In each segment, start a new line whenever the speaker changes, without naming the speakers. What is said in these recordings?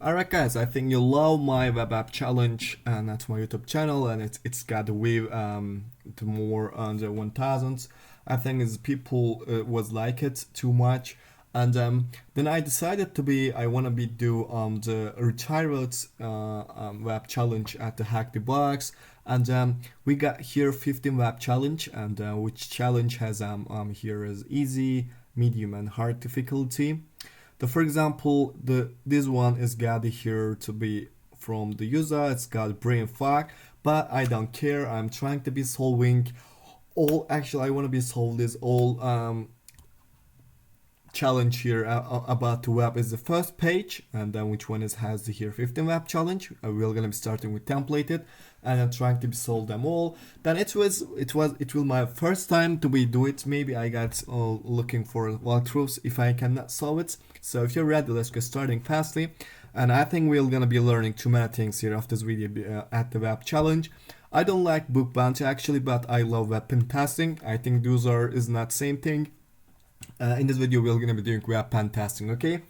Alright guys, I think you love my web app challenge and that's my YouTube channel, and it's got the way to more under 1000. I think is people was like it too much, and then I decided I want to be do the retired web challenge at the HackTheBox, and we got here 15 web challenge, and which challenge has here is easy, medium, and hard difficulty. For example, this one is got here to be from the user. It's got brain fog, but I don't care. I'm trying to be solving all. Actually, I want to be solve this all challenge here about the web is the first page, and then which one is has the here 15 web challenge. We're gonna be starting with templated, and I'm trying to solve them all. Then it will my first time to be do it. Maybe I got looking for walkthroughs if I cannot solve it. So if you're ready, let's get starting fastly. And I think we're gonna be learning too many things here of this video at the web challenge. I don't like book bounty actually, but I love web pentesting. I think those is not same thing. In this video, we're gonna be doing web pentesting, okay?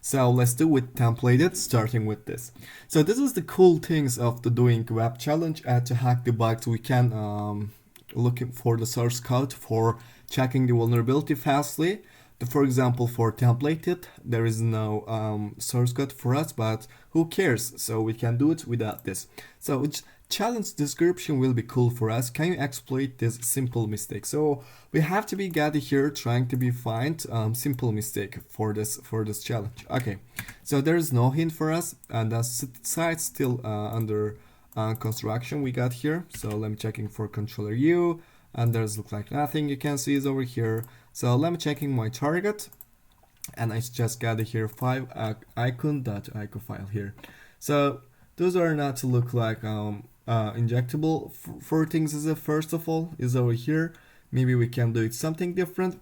So let's do it templated, starting with this. So this is the cool things of the doing web challenge at the HackTheBox. We can looking for the source code for checking the vulnerability fastly. For example, for templated, there is no source code for us, but who cares? So we can do it without this. So it's challenge description will be cool for us. Can you exploit this simple mistake? So we have to be gathered here trying to be find simple mistake for this challenge. Okay, so there is no hint for us, and the site still under construction we got here. So let me checking for controller U, and there's look like nothing you can see is over here. So let me checking my target, and I just got here 5 icon.ico file here. So those are not to look like injectable for things. Is first of all is over here. Maybe we can do it something different.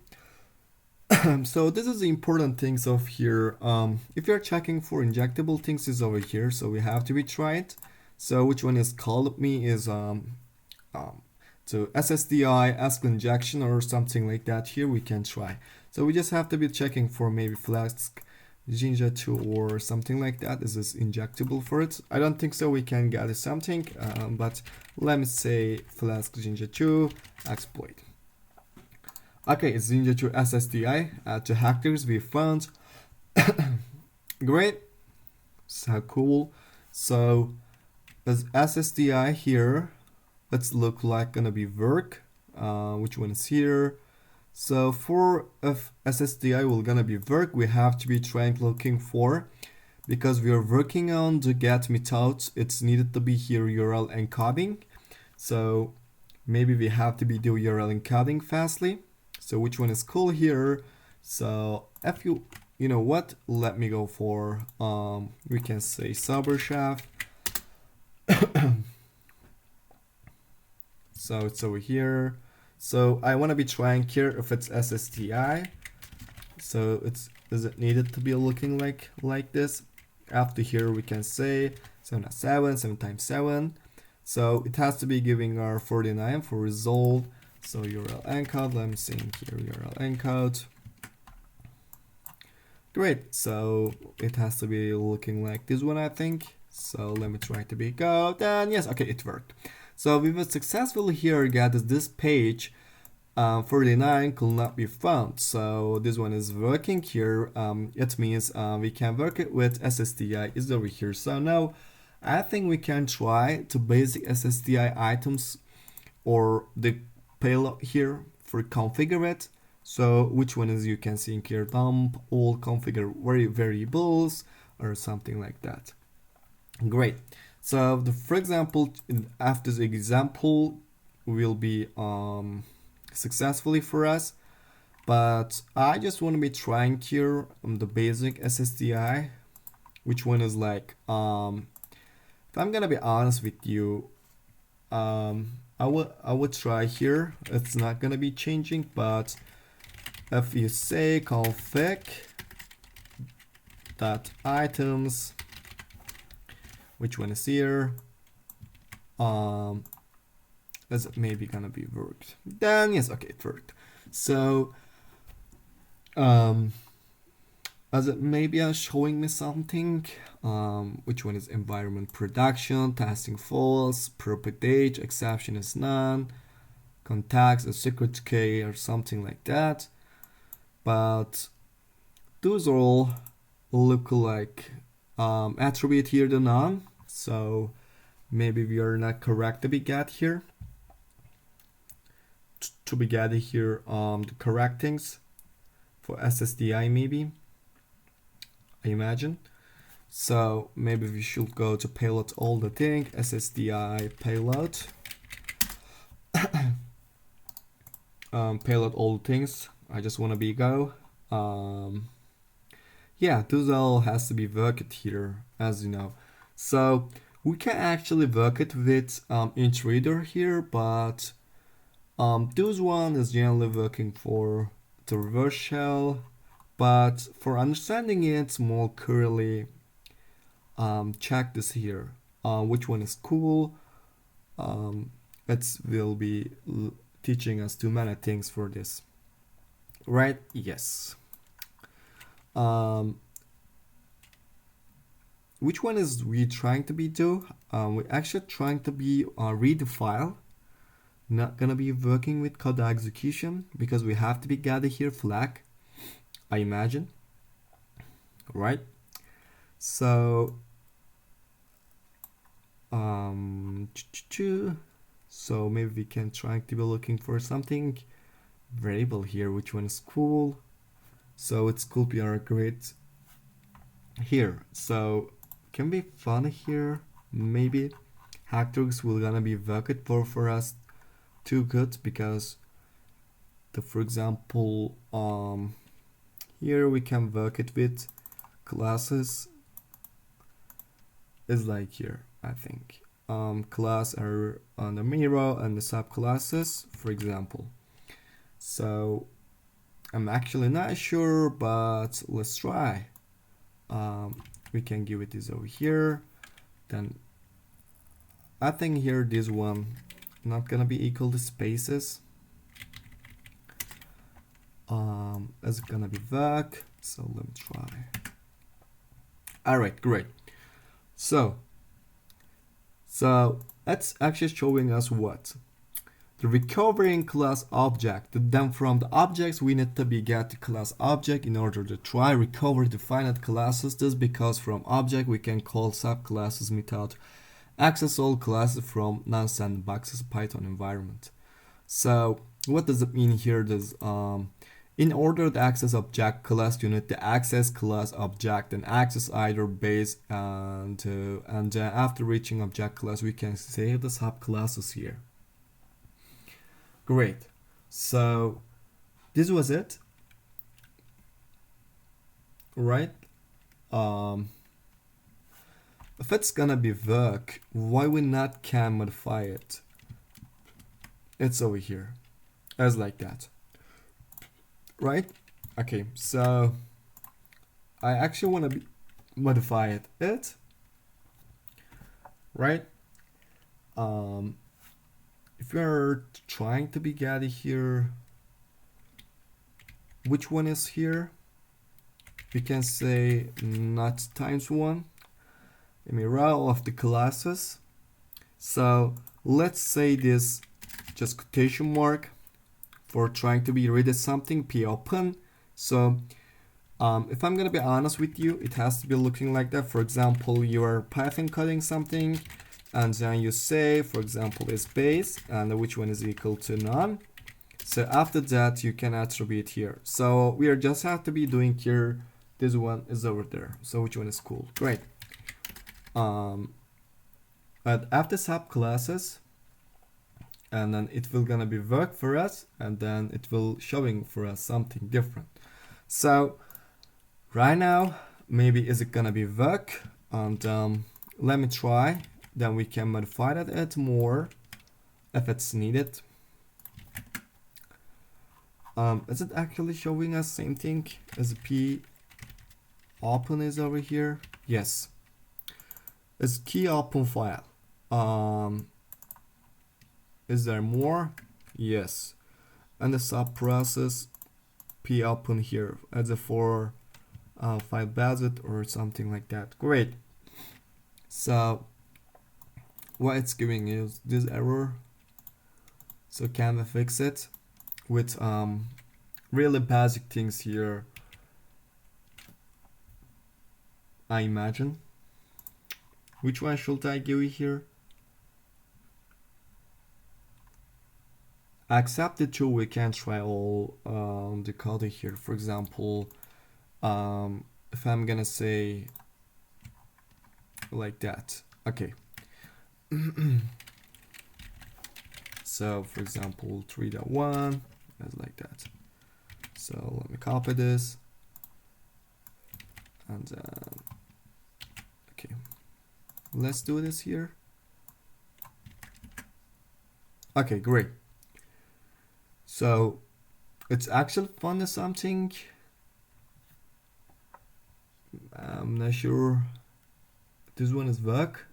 So this is the important things of here. If you're checking for injectable things is over here, so we have to be try it. So which one is called me is so SSDI, ask injection or something like that. Here we can try. So we just have to be checking for maybe Flask Jinja 2 or something like that. Is this injectable for it? I don't think so. We can get something, but let me say Flask Jinja 2 exploit. Okay, it's Jinja 2 SSDI to hackers we found. Great, so cool. So as SSDI here, let's look like gonna be work. Which one is here? So for if SSDI will gonna be work, we have to be trying looking for, because we are working on the get methods, it's needed to be here URL encoding. So maybe we have to be do URL encoding fastly. So which one is cool here? So if you know what, let me go for we can say Cyberchef. So it's over here. So I want to be trying here if it's SSDI. So is it needed to be looking like this? After here we can say 7 times 7. So it has to be giving our 49 for result. So URL encode. Let me see here URL encode. Great. So it has to be looking like this one, I think. So let me try to be go. Then yes, okay, it worked. So we will successfully here get this page 49 could not be found. So this one is working here. It means we can work it with SSDI is over here. So now I think we can try to basic SSDI items or the payload here for configure it. So which one is you can see in here, dump all configure variables or something like that. Great. So for example, after the example will be successfully for us, but I just want to be trying here on the basic SSDI, which one is like if I'm gonna be honest with you, I would try here. It's not gonna be changing, but if you say config dot items, which one is here, is it maybe gonna be worked? Then yes, okay, it worked. So as it maybe showing me something. Which one is environment production, testing false, proper date, exception is none, contacts a secret key or something like that. But those all look like attribute here to none, so maybe we are not correct to be get here to be getting here the correct things for SSDI, maybe I imagine. So maybe we should go to payload all the thing, SSDI payload. Payload all the things. I just want to be go. Yeah, those all has to be worked here, as you know. So we can actually work it with int reader here, but this one is generally working for the reverse shell. But for understanding it more clearly, check this here. Which one is cool? It will be teaching us too many things for this, right? Yes. Which one is we trying to be do? We're actually trying to be read the file. Not gonna be working with code execution because we have to be gather here flag, I imagine, right? So so maybe we can try to be looking for something variable here. Which one is cool? So it's cool PR grid here. So can be fun here. Maybe HackTheBox will gonna be worked for us too good, because for example here we can work it with classes is like here, I think. Class are on the mirror and the subclasses, for example. So I'm actually not sure, but let's try. We can give it this over here. Then I think here this one not gonna be equal to spaces. It's gonna be work. So let me try. All right, great. So that's actually showing us what? The recovering class object. Then from the objects we need to be get the class object in order to try recover defined classes. This because from object we can call subclasses without access all classes from non-sandboxes Python environment. So what does it mean here? This in order to access object class, you need to access class object and access either base, and after reaching object class, we can save the subclasses here. Great. So this was it, right? If it's gonna be work, why we not can modify it? It's over here, as like that. Right? Okay, so I actually want to modify it, right? If you're trying to be getting here, which one is here? We can say not times one. Let me row of the classes. So let's say this just quotation mark for trying to be read something p open. So if I'm gonna be honest with you, it has to be looking like that. For example, you are Python coding something and then you say, for example, is base and which one is equal to none. So after that you can attribute here. So we are just have to be doing here, this one is over there. So which one is cool? Great. And after subclasses, and then it will gonna be work for us, and then it will showing for us something different. So right now maybe is it gonna be work, and let me try, then we can modify that more if it's needed. Is it actually showing us same thing as p open is over here? Yes, it's key open file. Is there more? Yes. And the sub process p open here as a for file budget or something like that. Great. So what it's giving is this error. So can we fix it with really basic things here, I imagine. Which one should I give you here? Accept the two, we can try all the code here. For example, if I'm gonna say like that, okay. So for example 3.1 as like that. So let me copy this and okay, let's do this here. Okay, great. So it's actually fun or something. I'm not sure this one is work.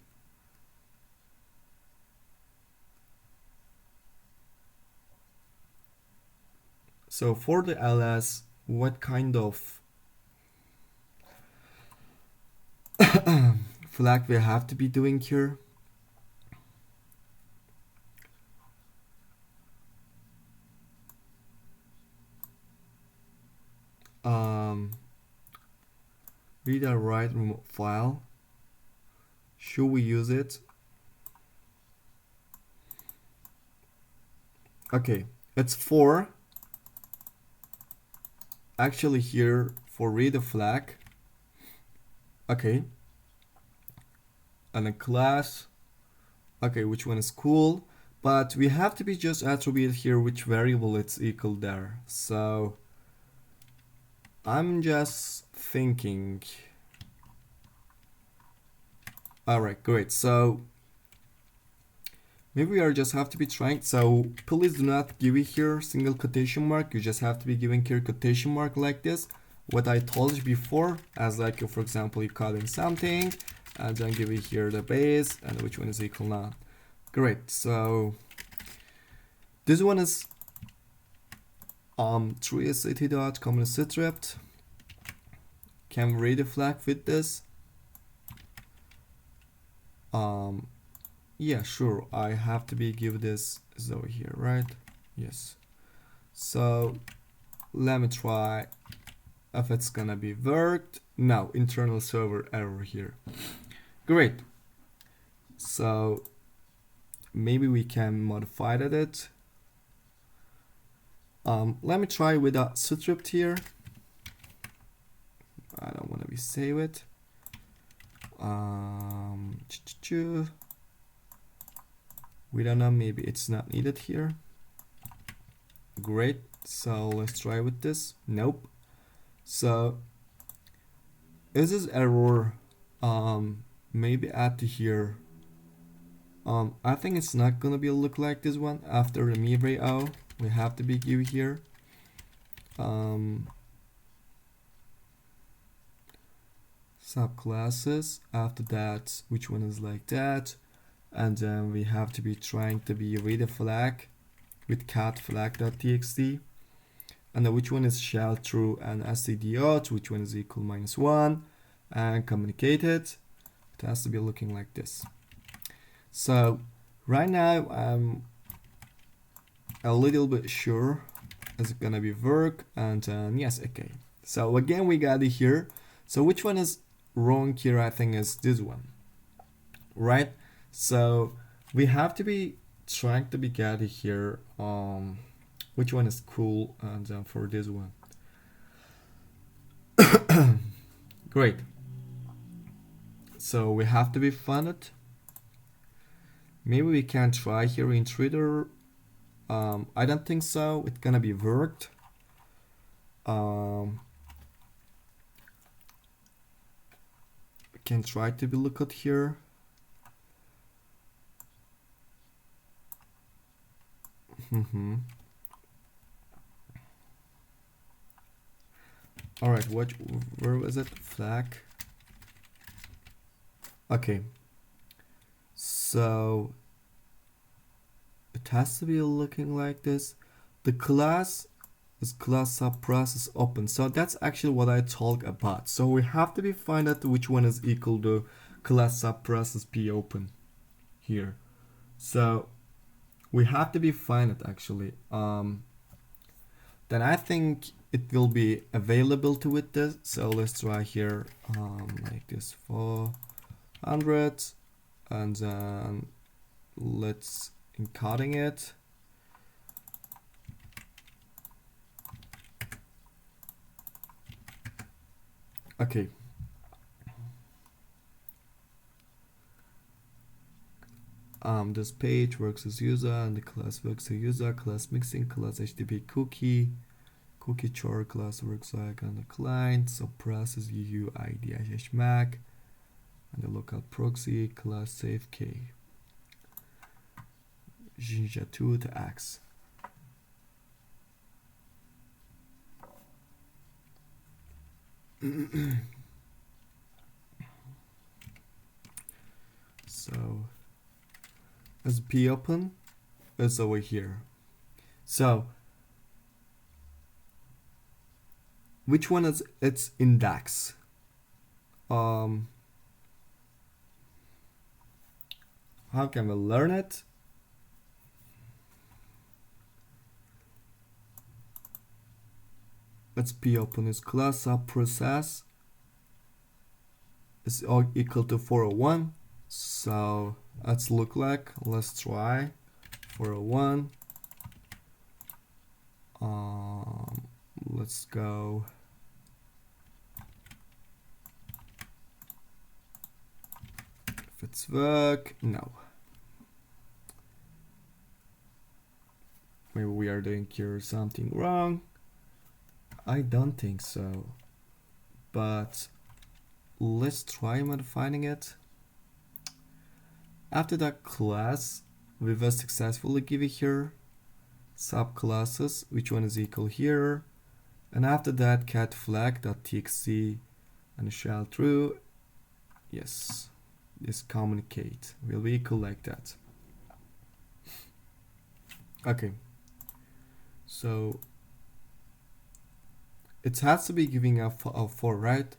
So for the ls, what kind of flag we have to be doing here? Read or write remote file. Should we use it? Okay, it's for actually here for read a flag. Okay, and a class. Okay, which one is cool? But we have to be just attribute here which variable it's equal there. So I'm just thinking. All right, great. So maybe we are just have to be trying. So please do not give it here single quotation mark. You just have to be giving here quotation mark like this. What I told you before, as like for example, you calling something, and then give it here the base and which one is equal now. Great. So this one is 3sat.common stripped. Can we read a flag with this? Yeah, sure. I have to be give this is over here, right? Yes. So let me try if it's gonna be worked. No, internal server error here. Great. So maybe we can modify that. Let me try with a stripped here. I don't want to be save it. We don't know, maybe it's not needed here. Great, so let's try with this. Nope. So is this error maybe add to here? I think it's not gonna be look like this one. After the mirai we have to be give here subclasses. After that, which one is like that? And then we have to be trying to be read a flag with cat flag.txt, and then which one is shell true and std which one is equal -1 and communicate it. It has to be looking like this. So right now I'm a little bit sure it's gonna be work, and yes, okay. So again we got it here. So which one is wrong here? I think is this one, right? So we have to be trying to be get it here which one is cool, and for this one. Great. So we have to be funded. Maybe we can try here in Twitter. I don't think so. It's gonna be worked. We can try to be look at here. All right, where was it? Flag. Okay. So it has to be looking like this. The class is class sub process open. So that's actually what I talk about. So we have to be find out which one is equal to class sub process p open here. So we have to be find it actually. Then I think it will be available to with this. So let's try here like this 400, and then let's encoding it. Okay. This page works as user, and the class works as user, class mixing, class HTTP cookie char class works like on the client, so process UU ID mac, and the local proxy class save k jinja 2 to x. So as p open is over here. So which one is its index? How can we learn it? Let's p open is class sub process is equal to 401. So let's look like, let's try 401. Let's go. If it's work, no. Maybe we are doing here something wrong. I don't think so. But let's try modifying it. After that class, we will successfully give it here subclasses, which one is equal here, and after that cat flag.txt and shell true. Yes, this communicate will be equal like that. Okay, so it has to be giving a 4, right?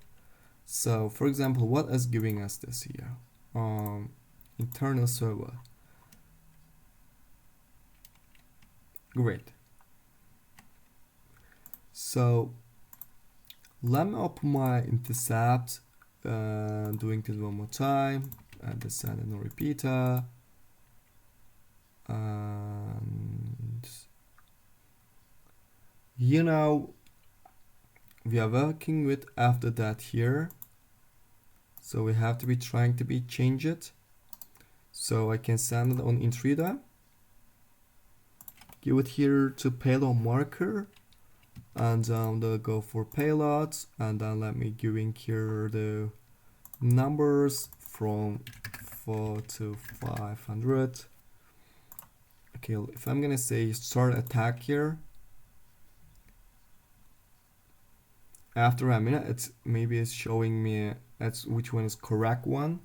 So for example, what is giving us this here? Internal server. Great. So let me open my intercept, doing this one more time, add the send and repeater, and you know we are working with after that here, so we have to be trying to be change it. So I can send it on intruder, give it here to payload marker, and they'll go for payloads, and then let me giving here the numbers from 4 to 500. Okay, if I'm gonna say start attack here, after a minute it's maybe it's showing me that's which one is correct one.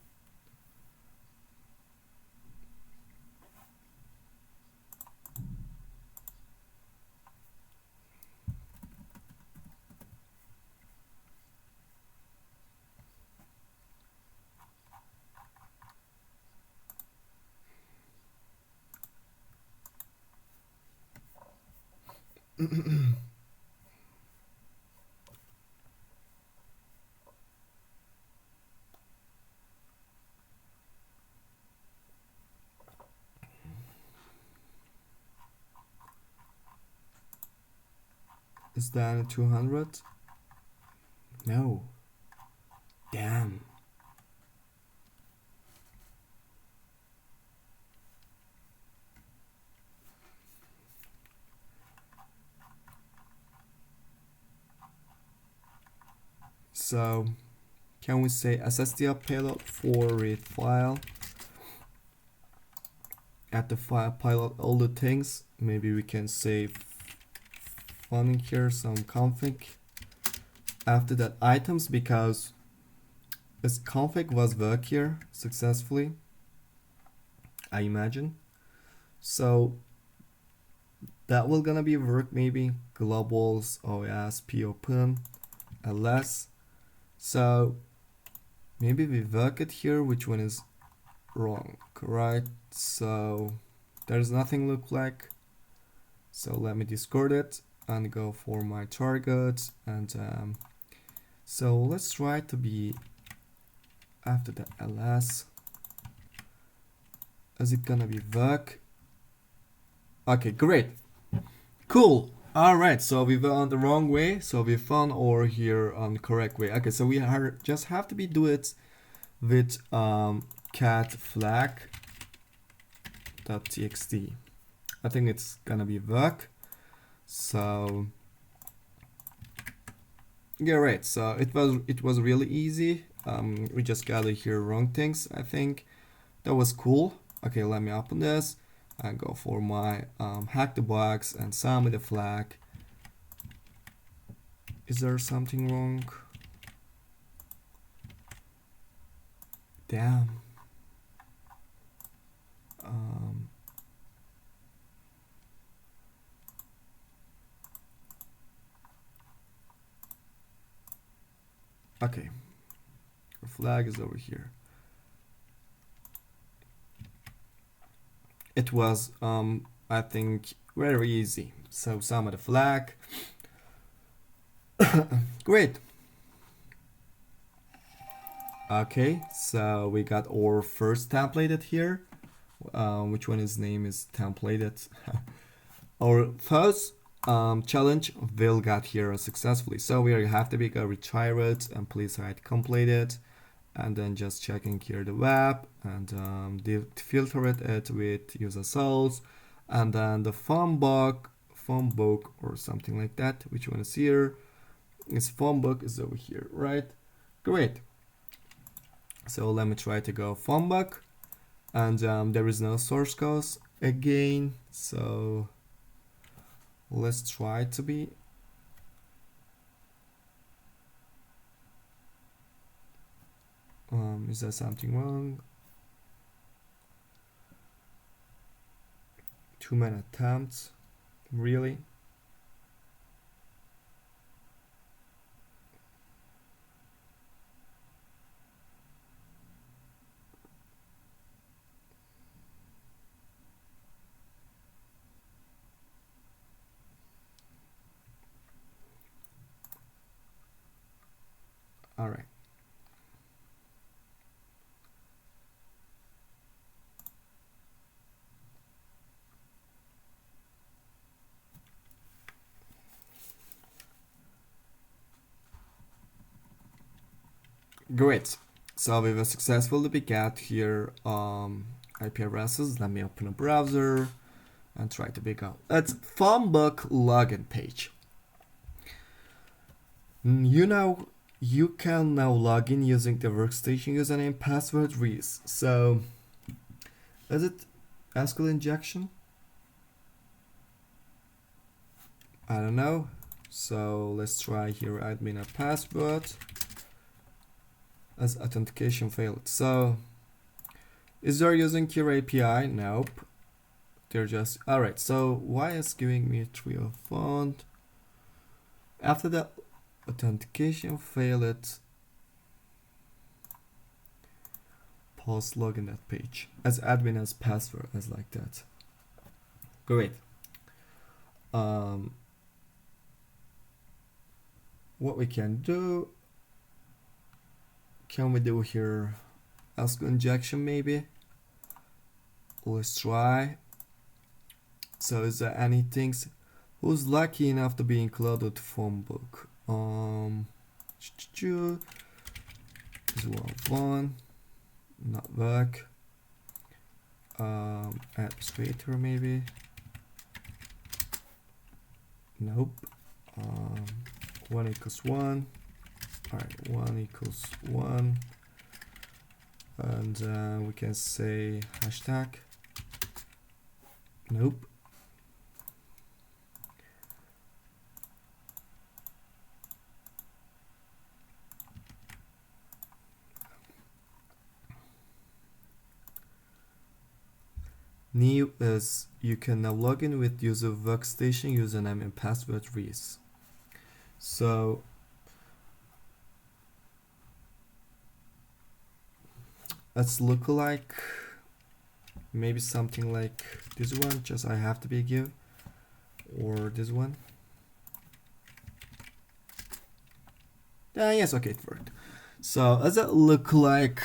Is that 200? No. Damn. So can we say SSDR payload for read file? At the file pilot all the things. Maybe we can say funding here some config. After that items, because this config was work here successfully, I imagine. So that will gonna be work maybe. Globals OSP open ls. So maybe we work it here. Which one is wrong, right? So there's nothing look like. So let me discard it and go for my target. And so let's try to be after the ls. Is it gonna be work? Okay, great, cool. All right, so we were on the wrong way, so we found over here on the correct way. Okay, so we just have to be do it with cat flag.txt. I think it's gonna be work. So yeah, right. So it was really easy. We just got here wrong things. I think that was cool. Okay, let me open this and go for my HackTheBox and sum with the flag. Is there something wrong? Damn. Okay, the flag is over here. It was I think very easy. So sum of the flag. Great. Okay, so we got our first templated here. Which one is name is templated. Our first challenge will got here successfully. So we have to be a retry it and please hide completed, and then just checking here the web and filter it with user source, and then the phone book or something like that. Which one is here? Is phone book is over here, right? Great. So let me try to go phone book, and there is no source code again. So let's try to be is there something wrong? Too many attempts, really? All right. Great. So we were successful to get here IP addresses. Let me open a browser and try to pick out. It's phonebook login page. You know, you can now log in using the workstation username password Reese. So is it SQL injection? I don't know. So let's try here admin a password as authentication failed. So is there using Cure API? Nope. They're just all right. So why is giving me a trio font after the authentication failed? Post login that page as admin as password as like that. Great. What we can do? Can we do here SQL injection maybe? Let's try. So is there anything? Who's lucky enough to be included phone book? Is one not work. Administrator maybe. Nope. 1 equals 1. Alright, 1 equals 1. And we can say hashtag. Nope. New is you can now log in with user workstation username and password Reese. So let's look like maybe something like this one, just I have to be give, or this one. Yes, okay, it worked. So does it look like,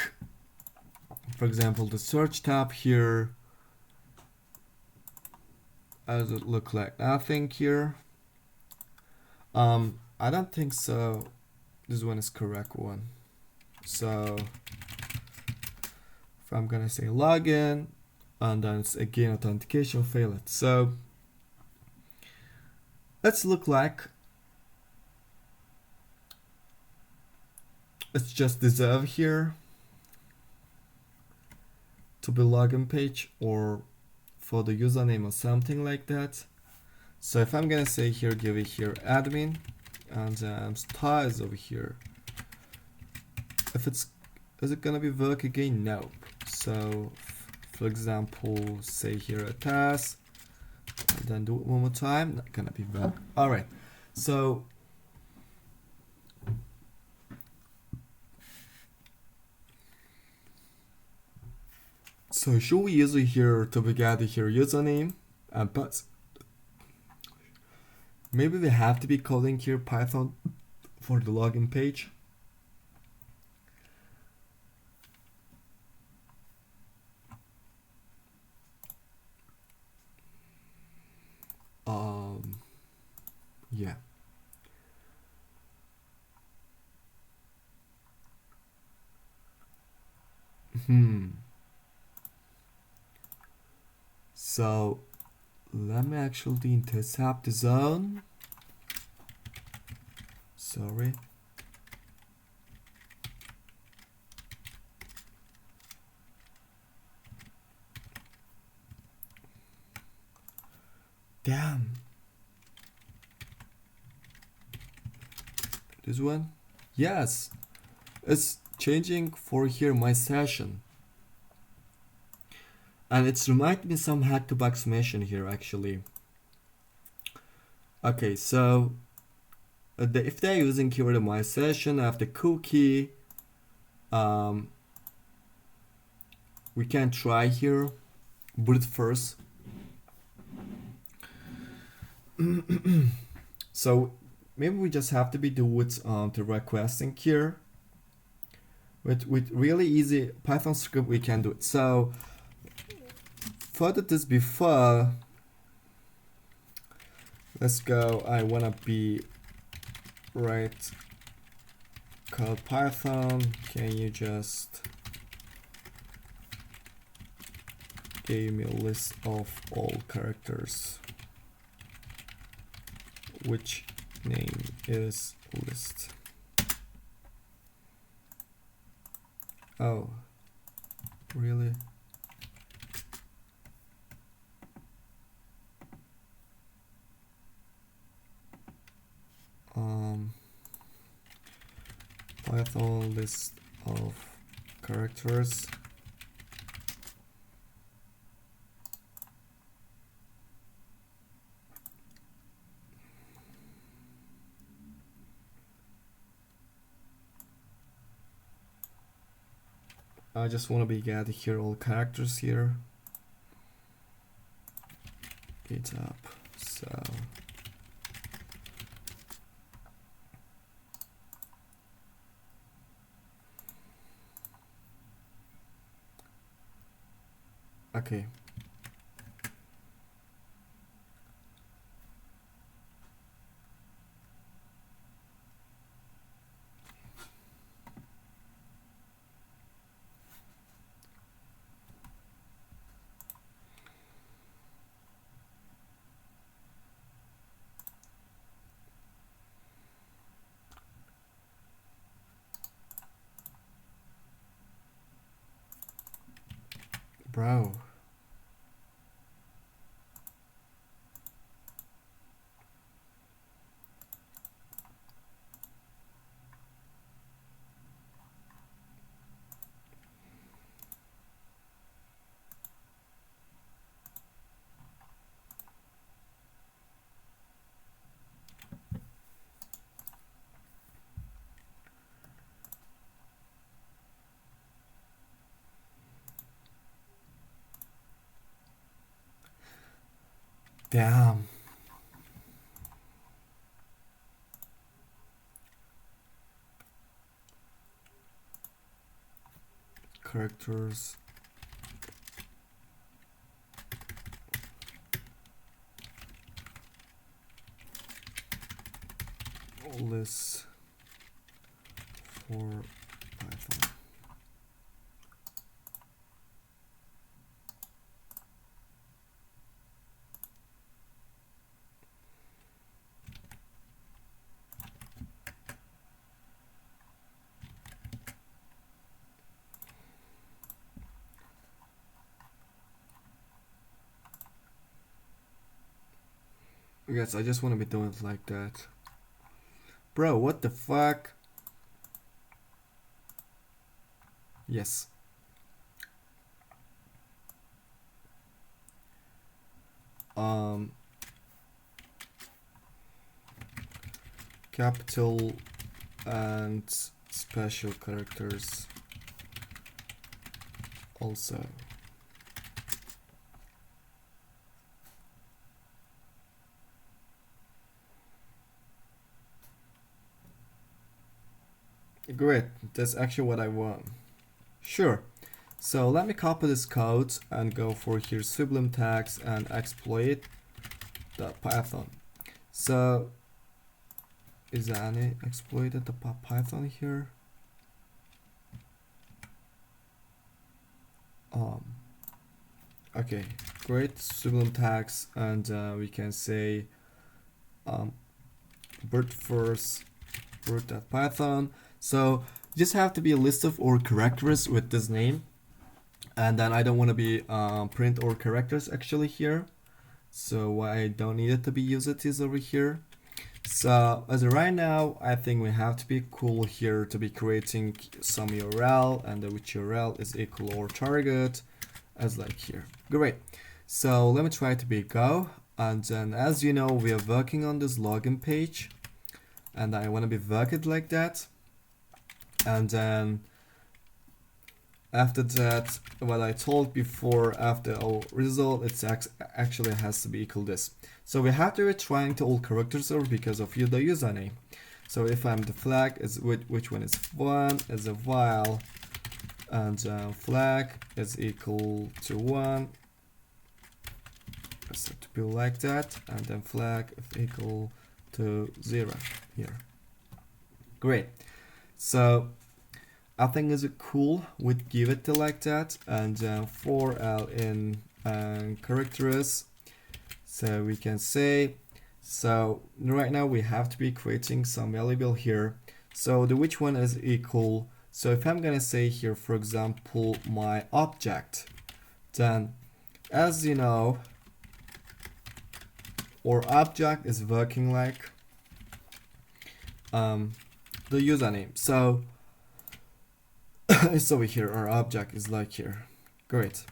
for example, the search tab here? Does it look like nothing here? I don't think so. This one is correct one. So if I'm gonna say login, and then it's again authentication failed. So let's look like it's just deserve here to be login page or for the username or something like that. So if I'm gonna say here, give it here admin, and star is over here. If it's, is it gonna be work again? No. So for example, say here a task, and then do it one more time. Not gonna be work. All right. So should we use it here to be get here username and pass? Maybe we have to be coding here Python for the login page. Yeah. So let me actually intercept the zone. Sorry. Damn. This one? Yes. It's changing for here my session. And it's reminding me some HackTheBox mention here actually. Okay, so if they're using keyword my session after cookie, we can try here, boot first. So maybe we just have to be do it the requesting here. With really easy Python script we can do it. So further this before, let's go. I wanna be right code Python. Can you just give me a list of all characters which name is list? Oh, really? Python list of characters. I just want to be get here all characters here. GitHub. So okay. Bro. Damn. Characters. List for Python. Yes, I just want to be doing it like that. Bro, what the fuck? Yes. Capital and special characters also. Great, that's actually what I want. Sure. So let me copy this code and go for here Sublime tags and exploit the Python. So is there any exploited the Python here? Okay, great. Sublime tags, and we can say bird first root.python. So just have to be a list of all characters with this name, and then I don't want to be print all characters actually here, so why I don't need it to be used is over here. So as of right now, I think we have to be cool here to be creating some URL, and which URL is equal or target as like here. Great. So let me try to be go, and then as you know, we are working on this login page, and I want to be worked like that. And then after that, what I told before, after our result, it's actually has to be equal this. So we have to be trying to all characters over because of the username. So if I'm the flag is which one is one is a while, and flag is equal to 1. So to be like that, and then flag is equal to 0 here. Great. So I think is cool, would give it to like that, and for L in characters. So we can say, so right now we have to be creating some variable here. So the which one is equal. So if I'm gonna say here, for example, my object, then as you know, our object is working like the username. So it's over here, our object is like here. Great.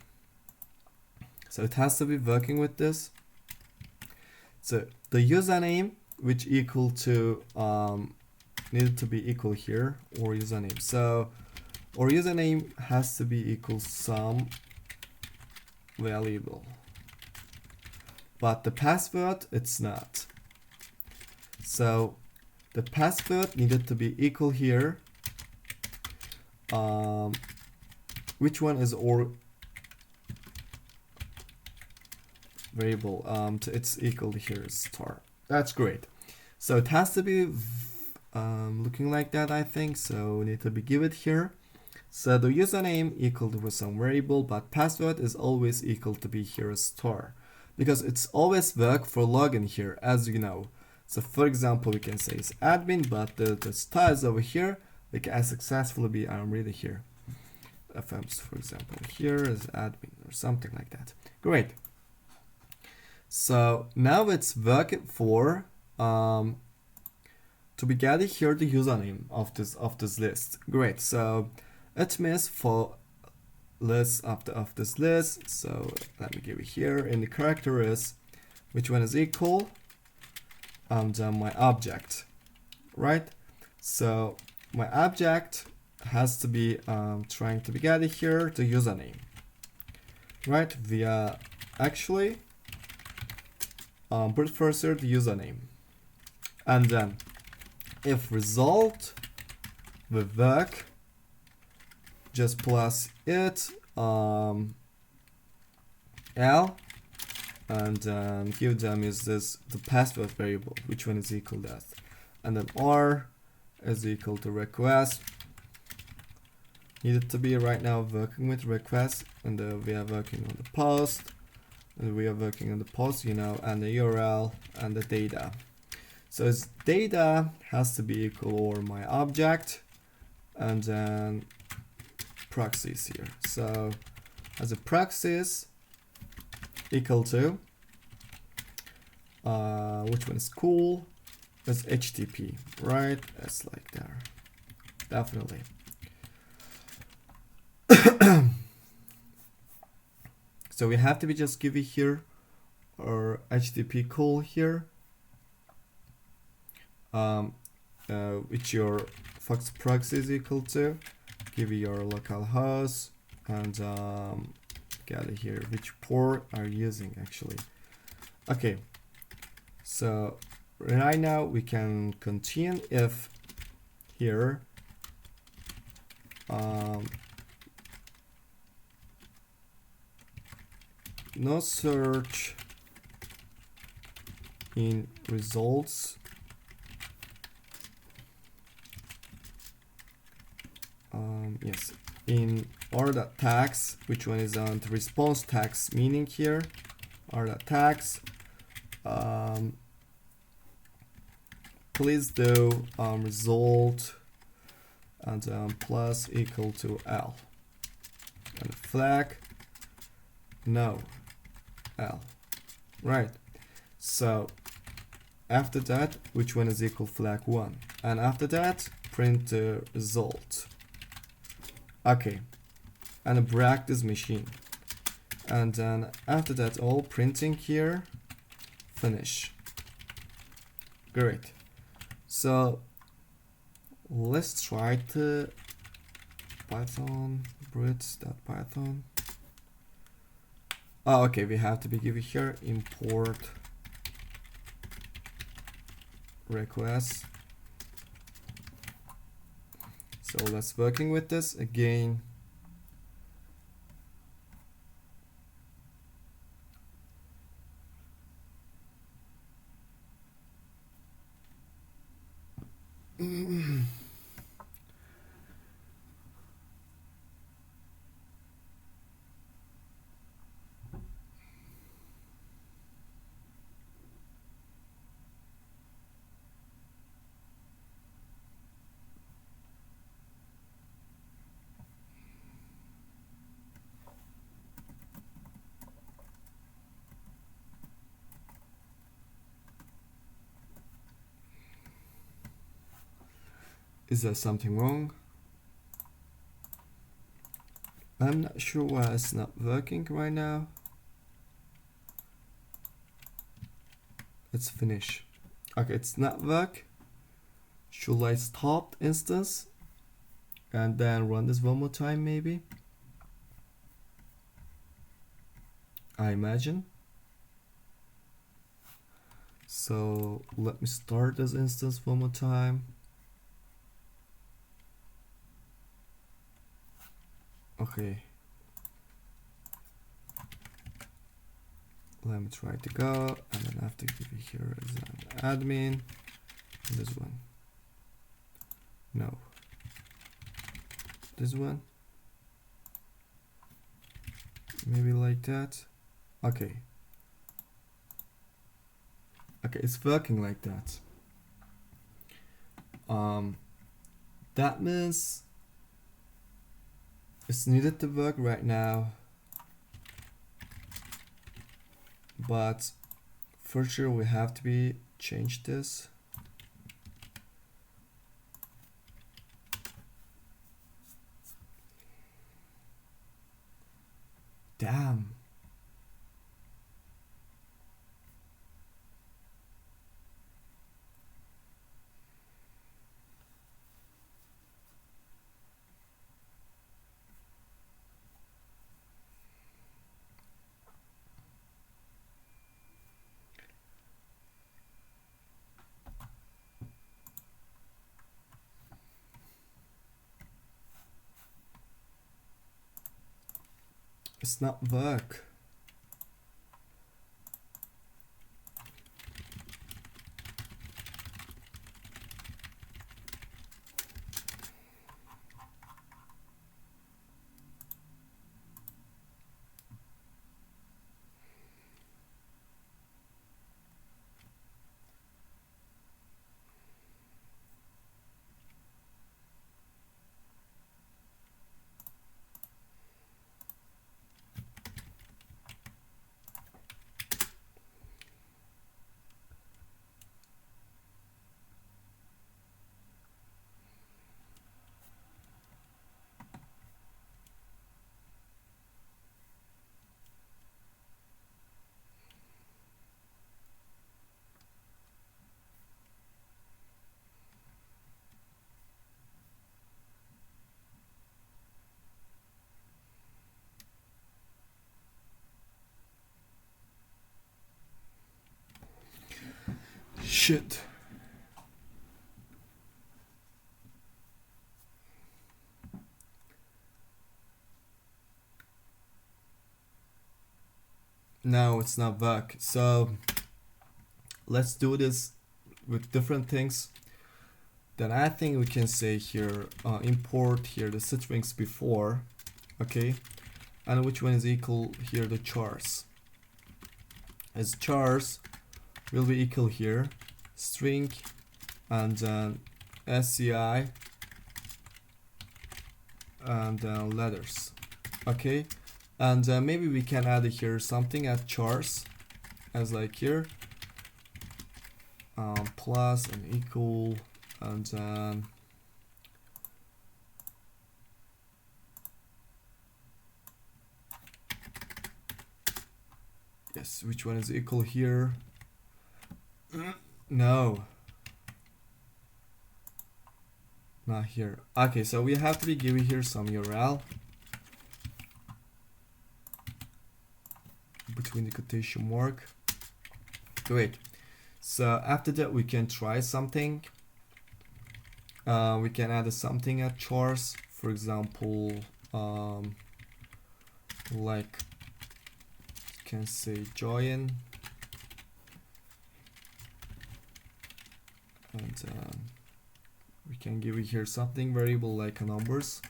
So it has to be working with this. So the username, which equal to needed to be equal here, or username. So our username has to be equal some variable, but the password it's not. So the password needed to be equal here. Which one is our variable? It's equal to here star. That's great. So it has to be looking like that, I think. So we need to be give it here. So the username equal to some variable, but password is always equal to be here a star, because it's always work for login here, as you know. So for example, we can say it's admin, but the star is over here. We can successfully be ready here. FMs, for example, here is admin or something like that. Great. So now it's working for to be getting here the username of this list. Great. So it means for list of this list. So let me give it here in the character is which one is equal and my object, right? So my object has to be trying to be getting here the username, right? Via actually put first here the username, and then if result with work, just plus it L, and then give them is this the password variable, which one is equal to that, and then R is equal to request. Needed to be right now working with request, and we are working on the post, and we are working on the post, you know, and the URL and the data. So its data has to be equal or my object, and then proxies here. So as a proxies equal to which one is cool? It's HTTP, right? It's like there, definitely. So we have to be just give it here or HTTP call here, which your Fox proxy is equal to, give you your local host, and get it here which port are you using actually. Okay, so right now we can continue if here no search in results, yes, in r.tags, which one is on the response tags, meaning here r.tags, please do result and plus equal to L, and flag no L, right? So after that, which one is equal flag 1, and after that print the result. Okay, and break this machine, and then after that all printing here, finish. Great. So let's try to Python Brits.python. Oh, okay, we have to be given here import request. So let's working with this again. Is there something wrong? I'm not sure why it's not working right now. Let's finish. Okay, it's not work. Should I stop instance and then run this one more time maybe? I imagine. So let me start this instance one more time. Okay, let me try to go, and then I have to give you here as an admin. This one, no, this one, maybe like that. Okay, okay, it's working like that. That means it's needed to work right now, but for sure we have to be change this. Damn. It's not work. Shit. No, it's not work. So let's do this with different things. Then I think we can say here import here the strings before, okay, and which one is equal here the chars. As chars will be equal here string and then sci and then letters, okay, and maybe we can add here something at chars as like here plus and equal and then yes, which one is equal here? No, not here. Okay, so we have to be giving here some URL between the quotation mark. Great. So after that we can try something. We can add something at chars, for example, like you can say join and we can give it here something variable like numbers.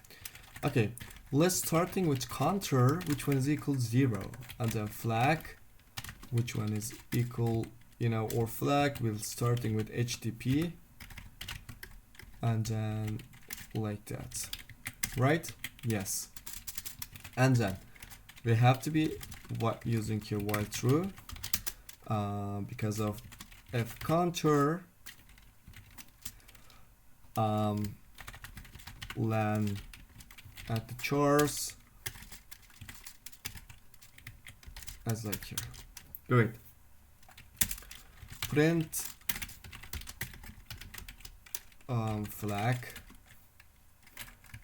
Okay, let's starting with counter, which one is equal 0, and then flag, which one is equal, you know, or flag we're starting with HTTP and then like that, right? Yes. And then we have to be what using here while true because of f counter len at the chars as like here. Great. Print flag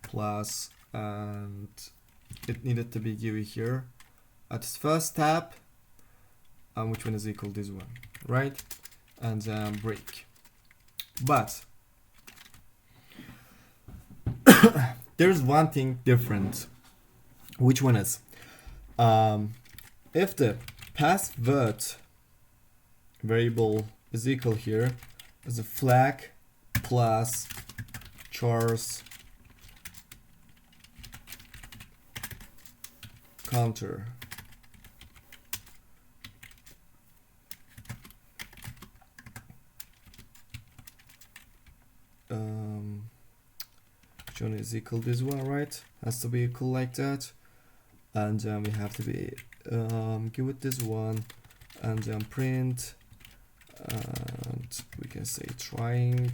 plus, and it needed to be given here at this first tab, which one is equal this one, right? And then break. But there's one thing different, which one is if the password variable is equal here as a flag plus chars counter which one is equal this one, right? Has to be equal like that, and we have to be give it this one and then print, and we can say trying,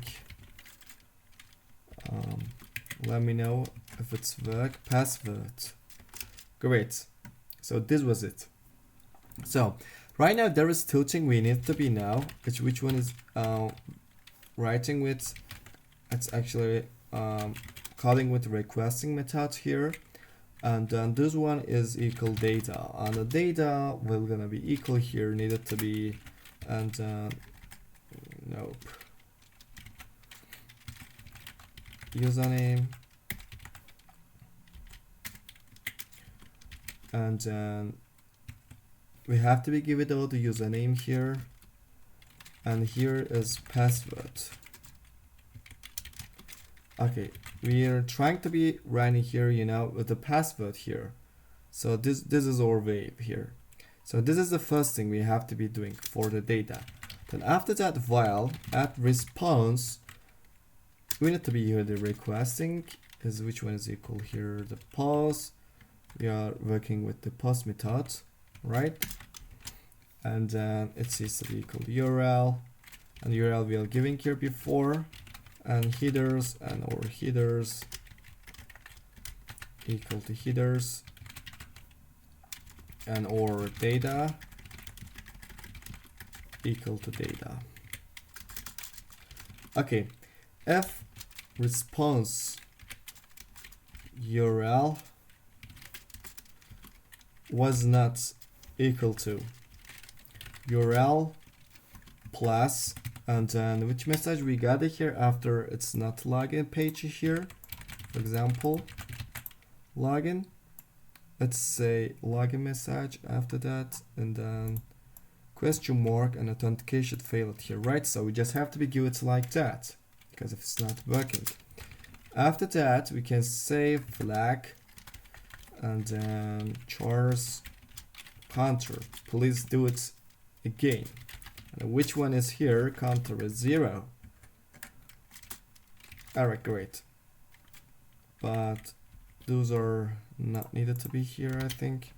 let me know if it's work password. Great. So this was it. So right now there is two things we need to be now, which one is writing with, it's actually calling with requesting method here, and then this one is equal data, and the data will gonna be equal here, needed to be, and nope, username and then we have to be give it all the username here, and here is password. Okay, we are trying to be running here, you know, with the password here. So this is our wave here. So this is the first thing we have to be doing for the data. Then after that, while at response, we need to be here the requesting is which one is equal here, the pause. We are working with the pause method, right? And then it says to be equal URL, and URL we are giving here before, and headers, and our headers equal to headers, and our data equal to data. Okay, if response URL was not equal to URL plus, and then which message we got it here after it's not login page here, for example, login, let's say login message after that, and then question mark and authentication failed here, right? So we just have to be give it like that, because if it's not working. After that, we can say flag, and then chars counter, please do it again. And which one is here? Counter is 0. Alright, great. But those are not needed to be here, I think.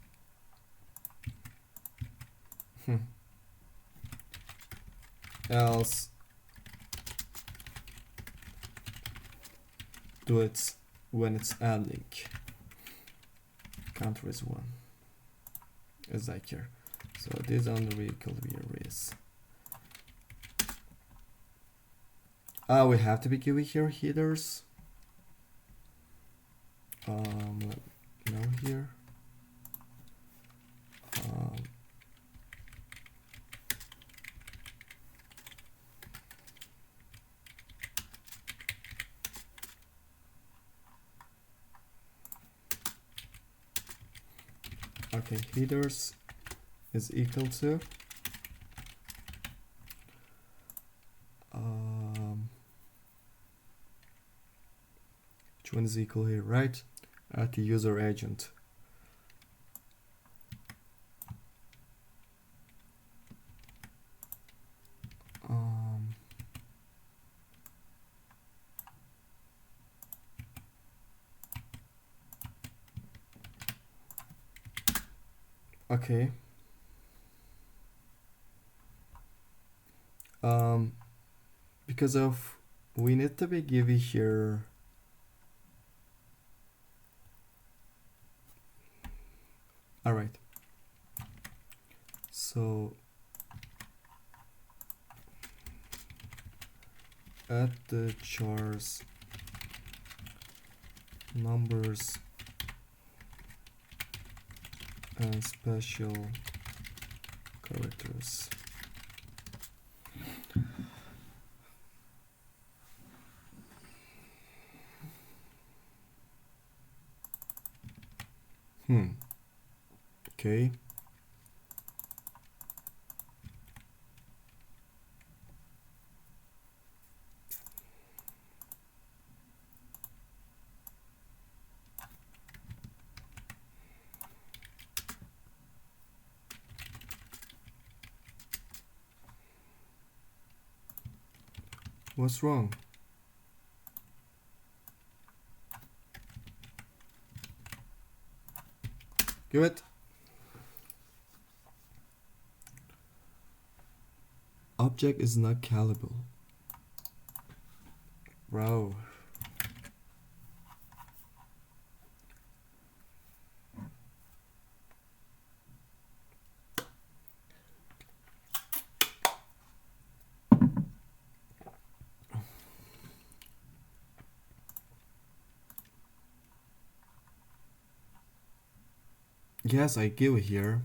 Else do it when it's ending. Counter is 1. Is like here. So this on the vehicle we erase. We have to be giving here headers. No here. Okay, headers is equal to which one is equal here, right? At the user agent. Okay. Because of we need to be giving here all right, so at the chars numbers and special characters. Okay. What's wrong? Give it. Object is not callable. Bro. Yes, I give it here.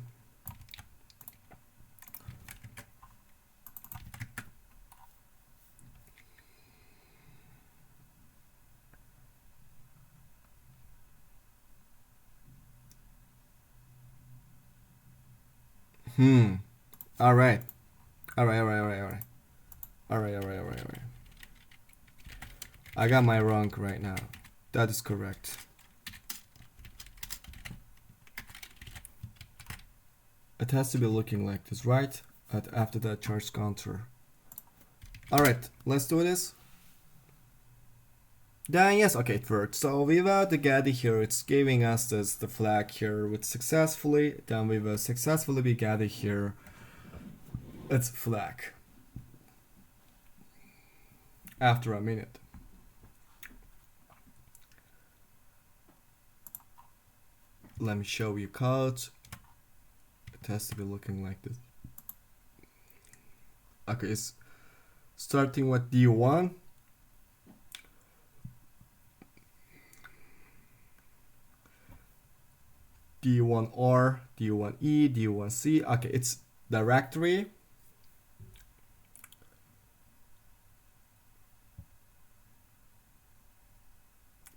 All right. All right. All right. All right. All right. All right. All right. All right. All right. I got my wrong right now. That is correct. It has to be looking like this, right? After that charge counter. All right. Let's do this. Then yes, okay, it worked. So we were the get here, it's giving us this the flag here with successfully. Then we will successfully be gathered here. It's flag. After a minute. Let me show you code. It has to be looking like this. Okay, it's starting with D1. D1R, D1E, D1C. Okay, it's directory.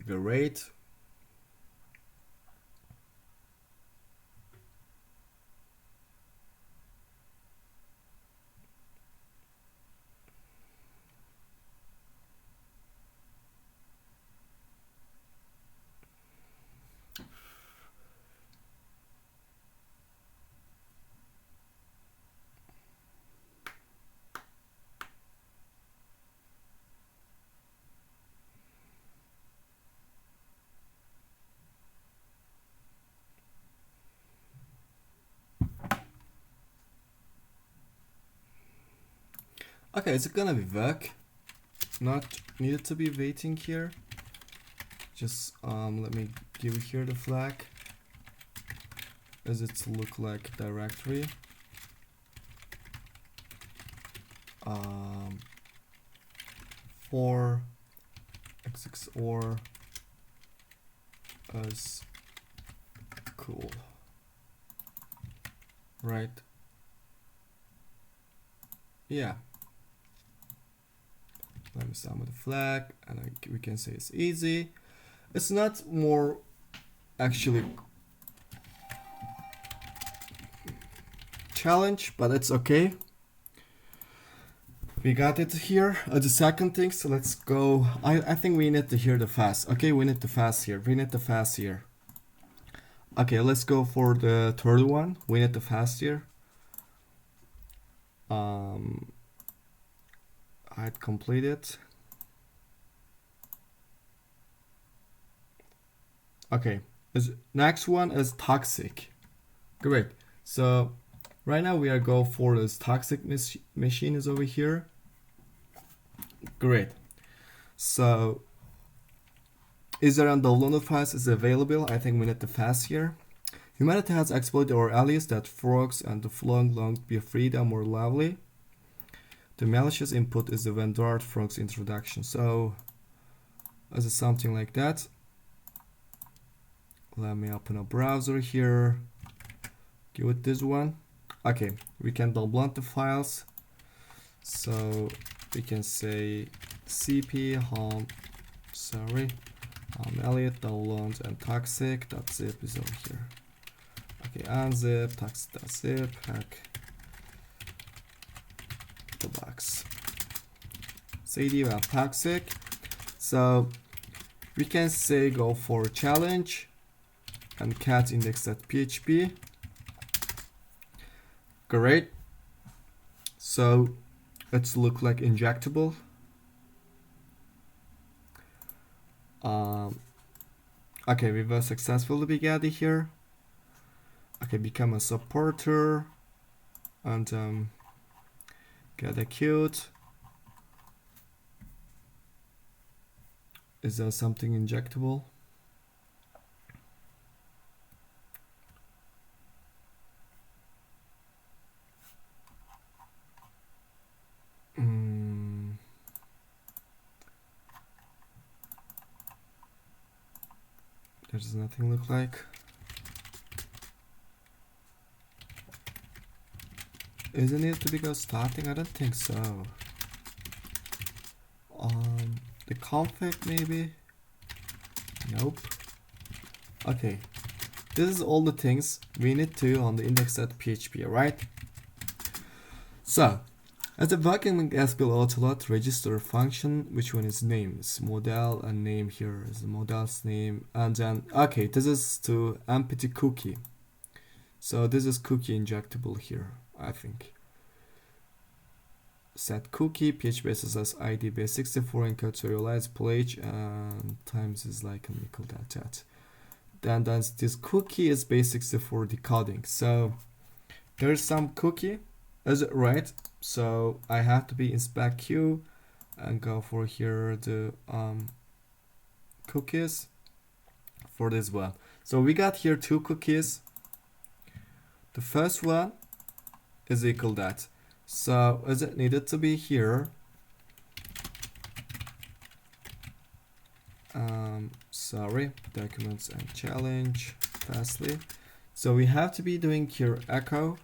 Great. Okay, it's gonna be work. Not needed to be waiting here. Just let me give here the flag as it look like directory. For XXOR as cool, right? Yeah. Let me start with the flag, and we can say it's easy. It's not more actually challenge, but it's okay. We got it here. The second thing, so let's go. I think we need to hear the fast. Okay, we need the fast here. We need the fast here. Okay, let's go for the third one. We need the fast here. I'd complete it. Okay, next one is toxic. Great. So right now we are go for this toxic machine is over here. Great. So is there on downloaded files is available? I think we need the fast here. Humanity has exploited our allies that frogs and the flung long to be freedom or lovely. The malicious input is the Vendard frogs introduction. So is it something like that? Let me open a browser here. Give it this one. Okay, we can download the files. So we can say cp home, Elliot downloads and toxic.zip is over here. Okay, unzip toxic.zip hack the box. CD we have toxic. So we can say go for challenge and cat index.php. Great. So let's look like injectable. Okay, we were successfully begat here. Okay, become a supporter and get a cute. Is there something injectable? There's nothing look like. Isn't it to be go starting? I don't think so. The config maybe? Nope. Okay. this is all the things we need to on the index.php, right? So as a vacuum SQL autolot register function, which one is name? It's model, and name here is the model's name, and then okay, this is to empty cookie. So this is cookie injectable here, I think. Set cookie, PHP SSS ID base 64 encode serialize page, and times is like an equal that. Then this cookie is base 64 decoding. So there's some cookie, is it right? So I have to be inspect queue and go for here the cookies for this one. So we got here 2 cookies. The first one is equal that. So is it needed to be here? Sorry, documents and challenge fastly. So we have to be doing here echo,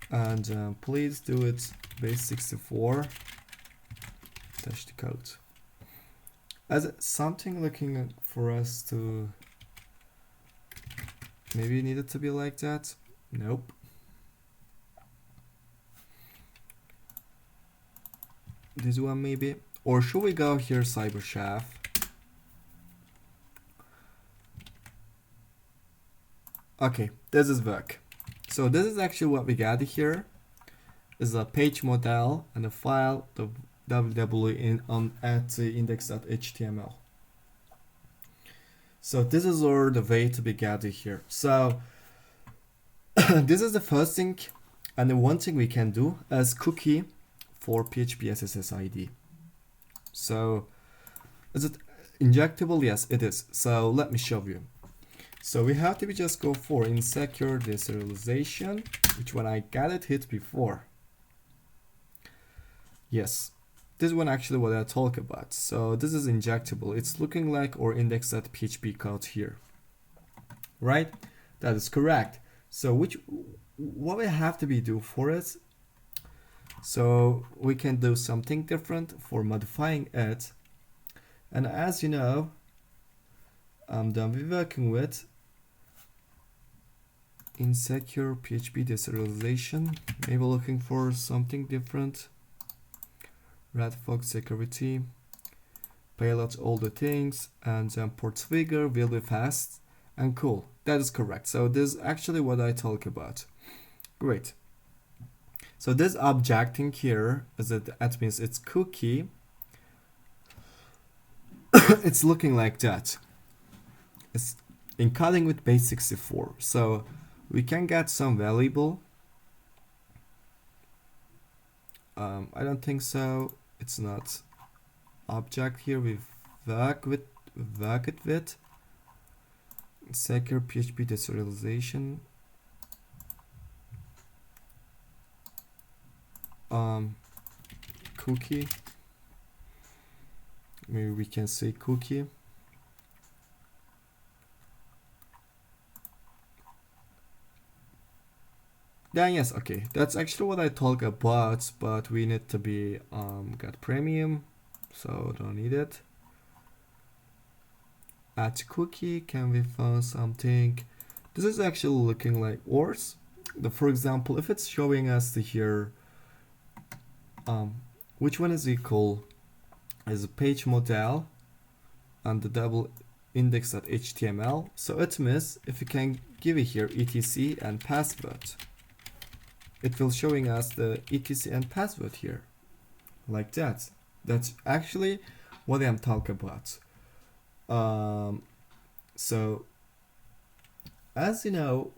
and please do it base 64 dash the code. As something looking for us to maybe need it to be like that. Nope. This one maybe, or should we go here cyber chef? Okay, this is work. So this is actually what we got here is a page model and a file, the www in on at index.html. So this is all the way to be gathered here. So this is the first thing, and the one thing we can do as cookie for PHP SSS ID. So is it injectable? Yes, it is. So let me show you. So we have to be just go for insecure deserialization, which one I got it hit before. Yes, this one actually what I talk about. So this is injectable. It's looking like our index.php code here, right? That is correct. So what we have to be do for it? So we can do something different for modifying it. And as you know, then we're working with insecure PHP deserialization. Maybe looking for something different. Red Fox security, payload all the things, and then port figure will be fast and cool. That is correct. So this is actually what I talk about. Great. So this objecting here is that means it's cookie. It's looking like that. It's encoding with base 64. So we can get some valuable. I don't think so. It's not object here. We work it with secure PHP deserialization. Cookie. Maybe we can say cookie. Then yes, okay, that's actually what I talk about, but we need to be got premium, so don't need it. Add cookie, can we find something? This is actually looking like ORs. For example, if it's showing us the here which one is equal as a page model and the double index.html. So it means if you can give it here etc and password, it will showing us the etc and password here like that. That's actually what I'm talking about. So as you know,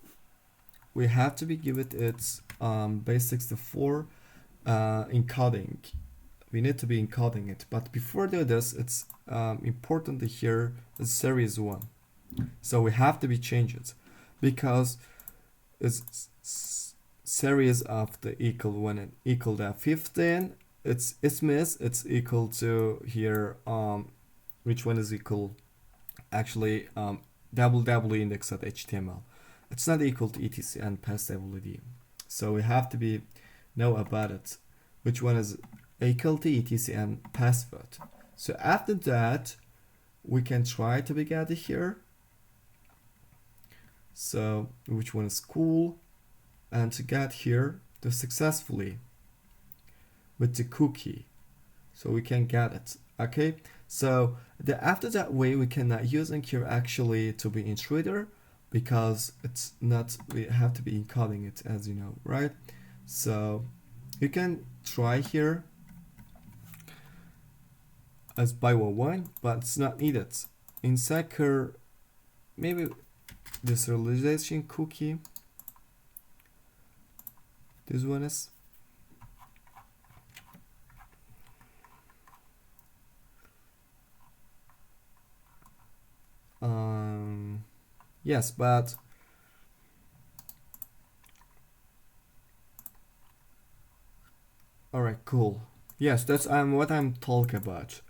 we have to be give it its base 64 encoding. We need to be encoding it, but before do this, it's important to hear the series 1. So we have to be change it because it's series of the equal when it equal to 15. It's miss. It's equal to here which one is equal actually www index.html. It's not equal to etc and passwd. So we have to be know about it. Which one is equal to etc and password. So after that, we can try to be get it here. So which one is cool, and to get here to successfully with the cookie, so we can get it. Okay, so after that way we cannot using here actually to be intruder, because it's not, we have to be encoding it, as you know, right? So you can try here as by one, but it's not needed. In Sacker, maybe this realization cookie, this one is yes, but all right, cool. Yes, that's what I'm talking about.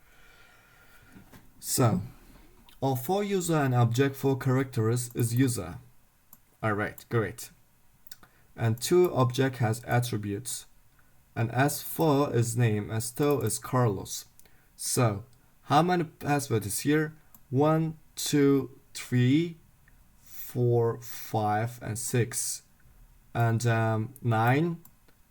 So for user and object for characters is user. All right, great. And two object has attributes, and as for is name, as to is Carlos. So how many passwords is here? 1, 2, 3, 4, 5, and 6, and 9,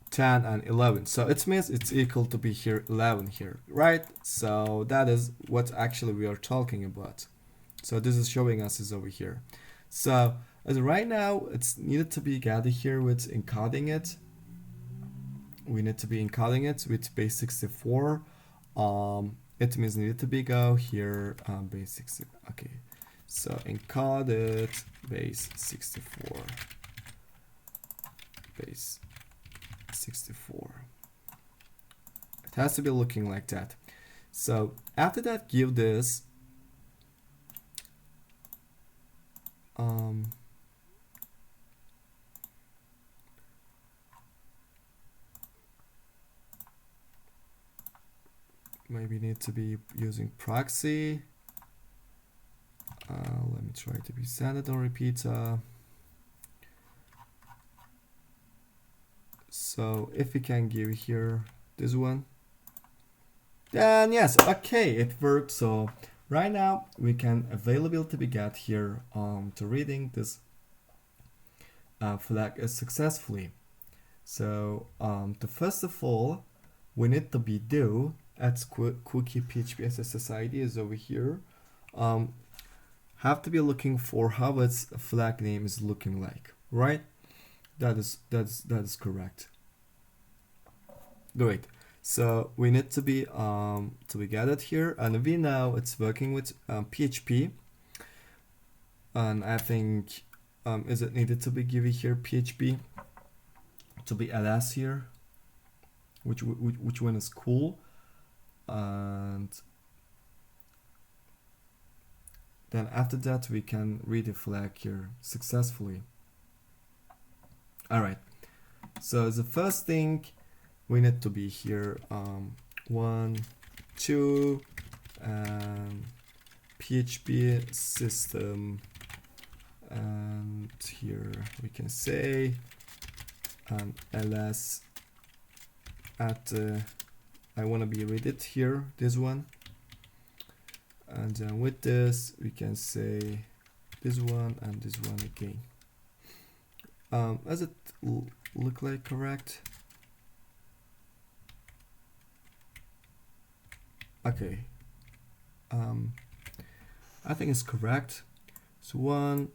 10, and 11. So it means it's equal to be here 11 here, right? So that is what actually we are talking about. So this is showing us is over here. So as right now it's needed to be gathered here with encoding it. We need to be encoding it with base 64. It means needed to be go here base 60. Okay, so encoded base 64, base 64. It has to be looking like that. So after that, give this maybe need to be using proxy. Let me try to be standard on repeater. So if we can give here this one, then yes, okay, it worked. So right now we can availability be get here to reading this flag is successfully. So the first of all, we need to be do at cookie PHP SSS ID is over here. Have to be looking for how its flag name is looking like, right? That is correct. Great. So we need to be gathered here, and we know it's working with PHP, and I think is it needed to be given here PHP to be ls here, which one is cool, and then after that we can read the flag here successfully. All right, so the first thing we need to be here 1, 2, and PHP system, and here we can say ls at I want to be read it here, this one, and then with this we can say this one and this one again. Does it look like correct? Okay, I think it's correct. So 1,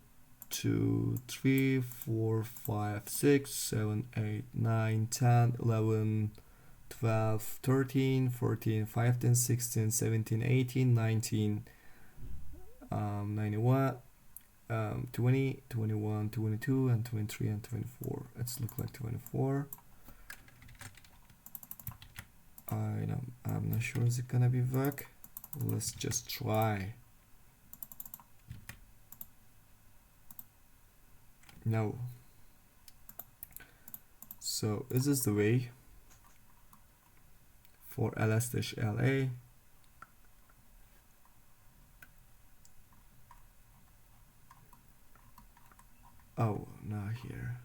2, 3, 4, 5, 6, 7, 8, 9, 10, 11, 12, 13, 14, 15, 16, 17, 18, 19, 91, 20, 21, 22, and 23, and 24. Let's look like 24. I'm not sure is it gonna be work. Let's just try. No. So is this the way for ls-la? Oh, not here.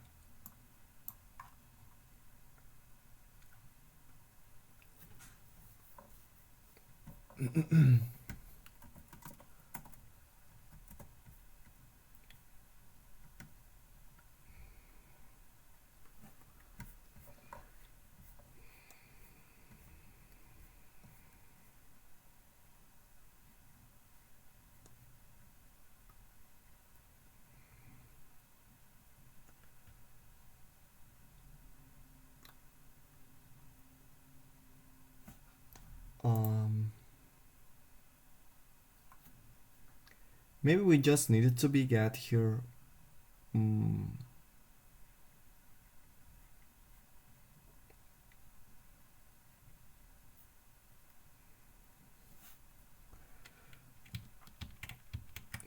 Maybe we just needed to be get here.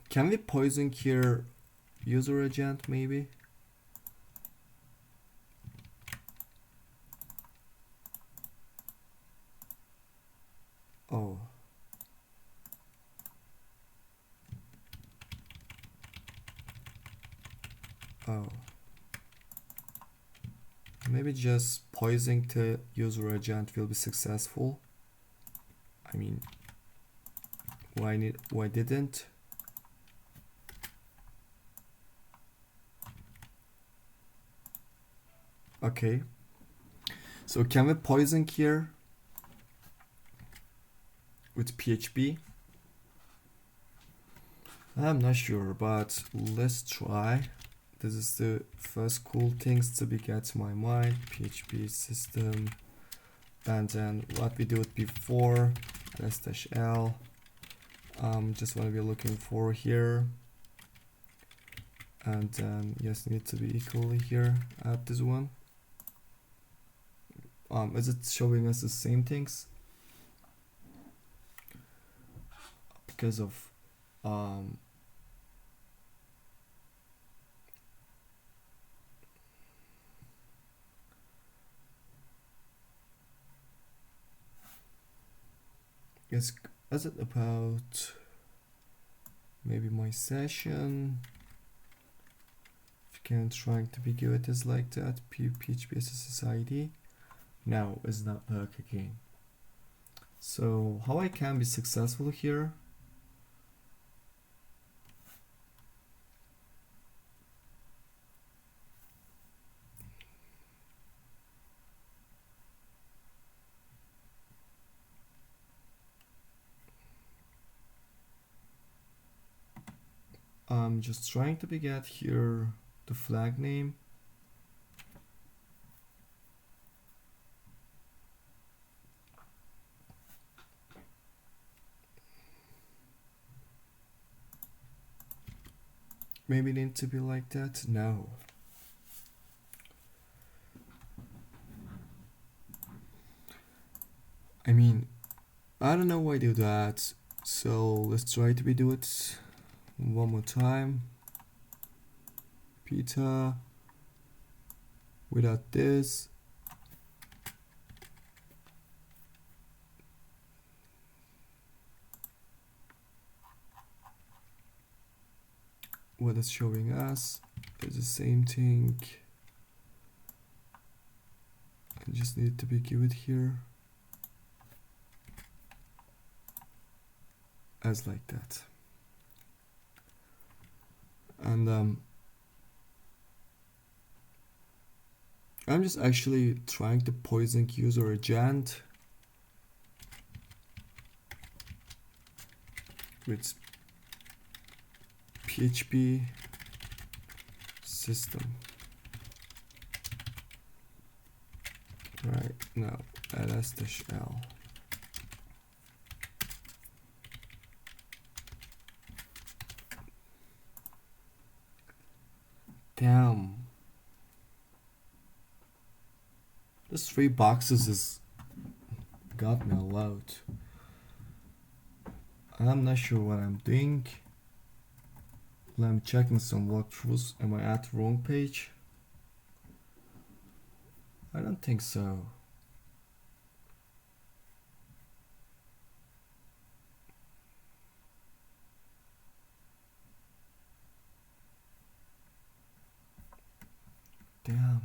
Can we poison here user agent maybe? Oh. Oh. Maybe just poisoning the user agent will be successful. I mean, why didn't? Okay. So can we poison here with PHP? I'm not sure, but let's try. This is the first cool things to be get to my mind. PHP system, and then what we did before, ls-l. Just want to be looking for here, and then yes, need to be equally here at this one. Is it showing us the same things? Because of is it about maybe my session? If you can trying to be good as like that, PHP SSID. No, it's not work again. So how I can be successful here? I'm just trying to be get here the flag name. Maybe it need to be like that. No. I mean, I don't know why I do that. So let's try to be do it one more time. Pita without this. What it's showing us is the same thing. I just need to be give it here as like that. And I'm just actually trying to poison user agent with PHP system. Right now, ls-l. Damn. This 3 boxes is got me a lot. I'm not sure what I'm doing. I'm checking some walkthroughs. Am I at the wrong page? I don't think so. Damn.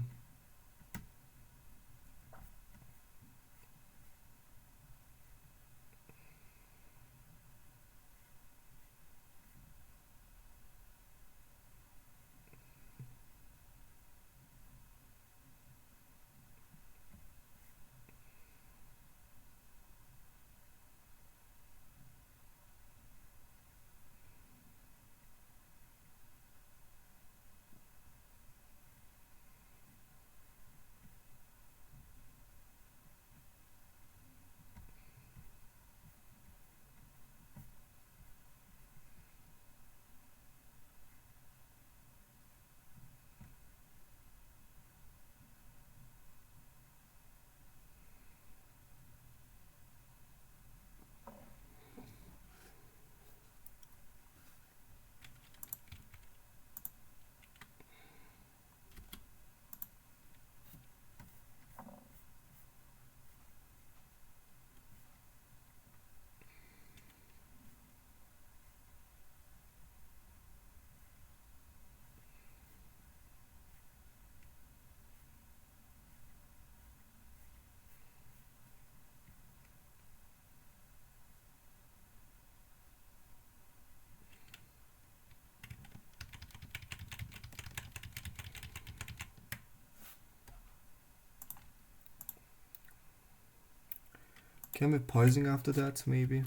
Can we pausing after that maybe?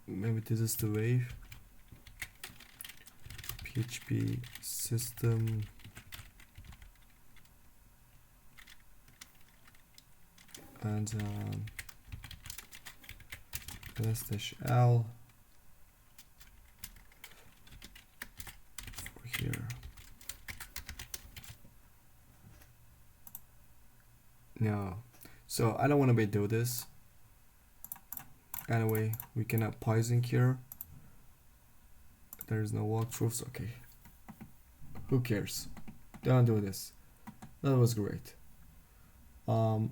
Maybe this is the way. PHP system and /l for here. No, so I don't want to do this. Anyway, we can have pausing here. There's no walkthroughs. Okay, who cares? Don't do this. That was great. What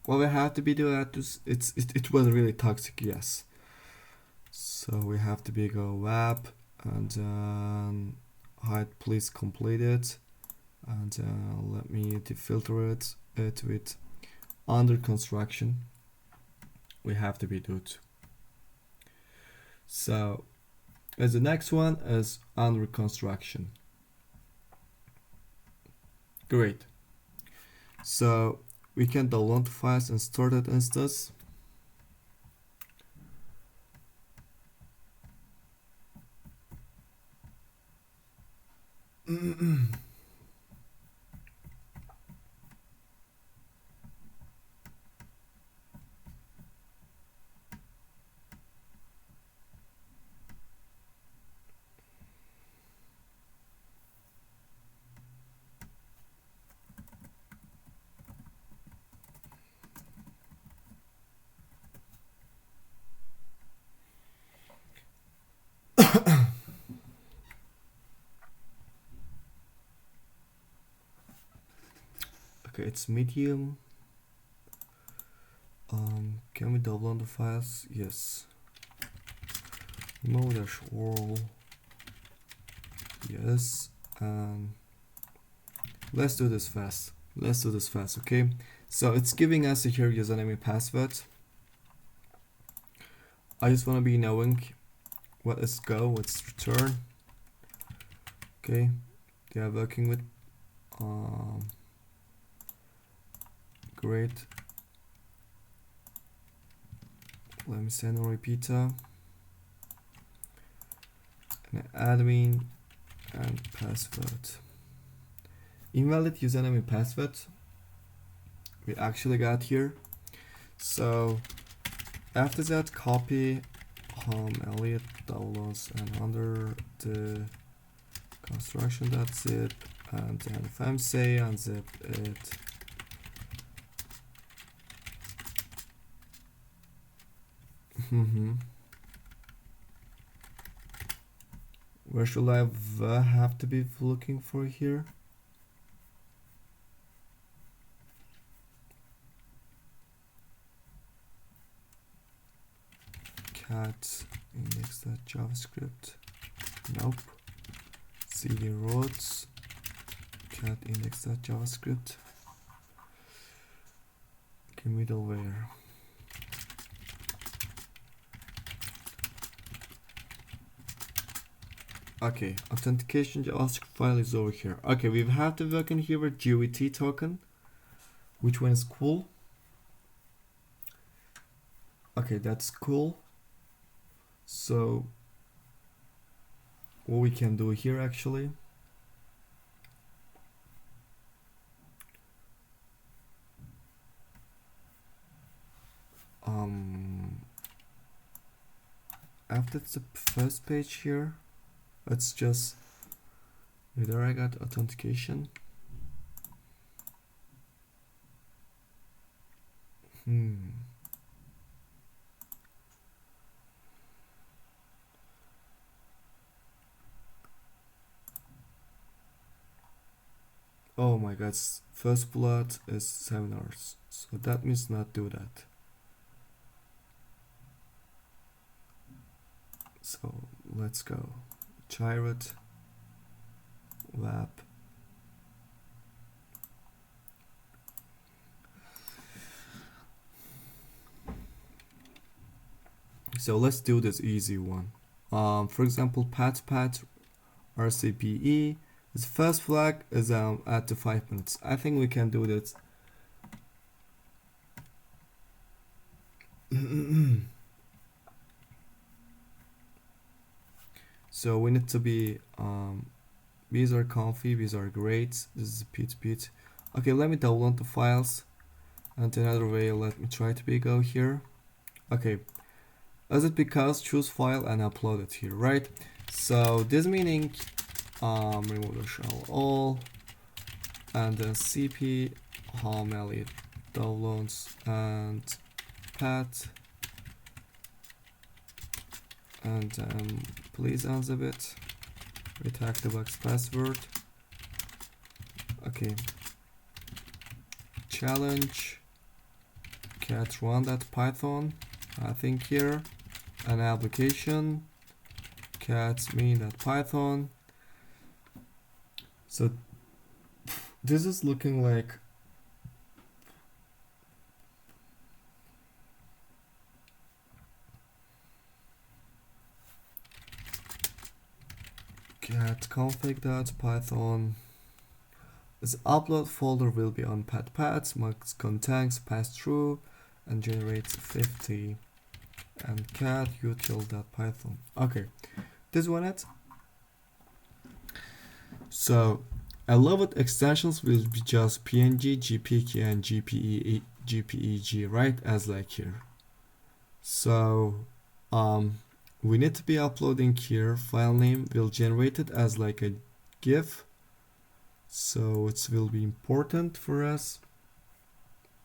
we have to be doing at this, it was really toxic, yes. So we have to be go web and hide please complete it, and let me filter it with under construction. We have to be do it. So as the next one is under construction. Great. So we can download files and store that instance. Okay, it's medium. Can we download the files? Yes. No-all. Yes. Let's do this fast. Okay. So it's giving us here username and password. I just want to be knowing what is go, what's return. Okay. They are working with great. Let me send a repeater and admin and password. Invalid username and password we actually got here. So after that, copy Elliot downloads and under the construction.zip, and then famsay unzip it. Where should I have to be looking for here? Cat index.javascript. Nope. cd roads. Cat index.javascript. Okay, middleware. Okay, authentication JavaScript file is over here. Okay, we have to work in here with GUIT token. Which one is cool? Okay, that's cool. So what we can do here actually, after the first page here, let's just whether I got authentication. Oh my god, first blood is 7 hours, so that means not do that. So let's go. Chirate web. So let's do this easy one. For example, pat RCPE The first flag is add to 5 minutes. I think we can do this. So we need to be these are comfy, these are great. This is Pete. Okay, let me download the files. And another way, let me try to go here. Okay, is it because choose file and upload it here, right? So this meaning remove the shell all, and then cp homely downloads and path, and please unzip with HackTheBox password. Okay, challenge cat run.python, I think here, an application cat main.python. So this is looking like cat config.python. This upload folder will be on path max contains pass through and generates 50 and cat util.python. Okay, this one it. So a lot of extensions will be just png, gpk, and gpeg, right, as like here. So we need to be uploading here. File name will generate it as like a GIF, so it will be important for us,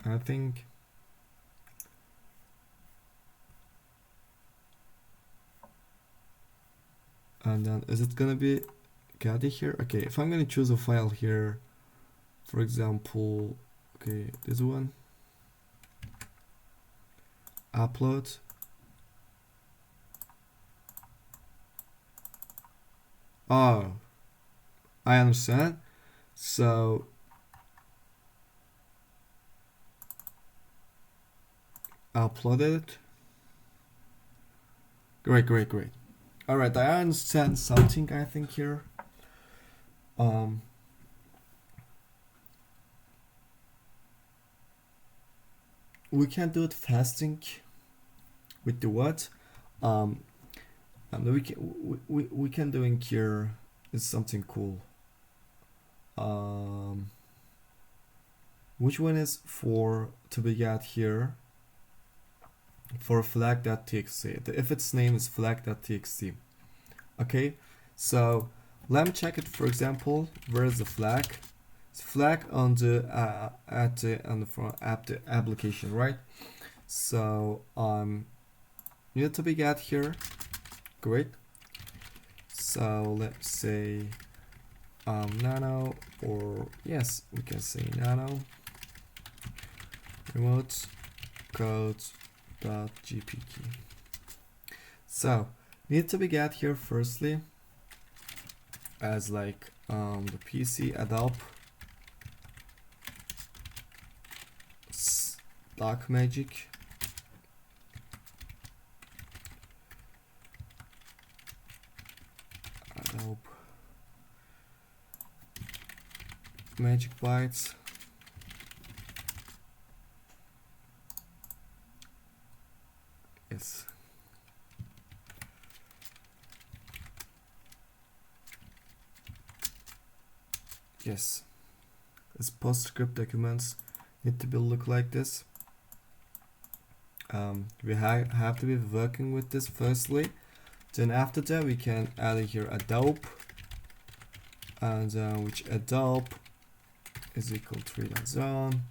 I think. And then is it gonna be got it here? Okay, if I'm gonna choose a file here, for example, okay, this one, upload. Oh, I understand. So uploaded it. Great. All right, I understand something, I think here. We can do it fasting with the what? And we can do in here is something cool. Which one is for to be got here? For flag.txt, if its name is flag.txt. Okay, so let me check it. For example, where is the flag? It's flag on the at the on the front app the application, right? So need to be got here. Great. So let's say nano, or yes, we can say nano remote code.gpk. So need to be get here firstly as like the PC Adobe stock magic Adobe magic bytes. Yes. Yes. This PostScript documents need to be look like this. We have to be working with this firstly. Then after that we can add here Adobe, and which Adobe is equal to read.zone,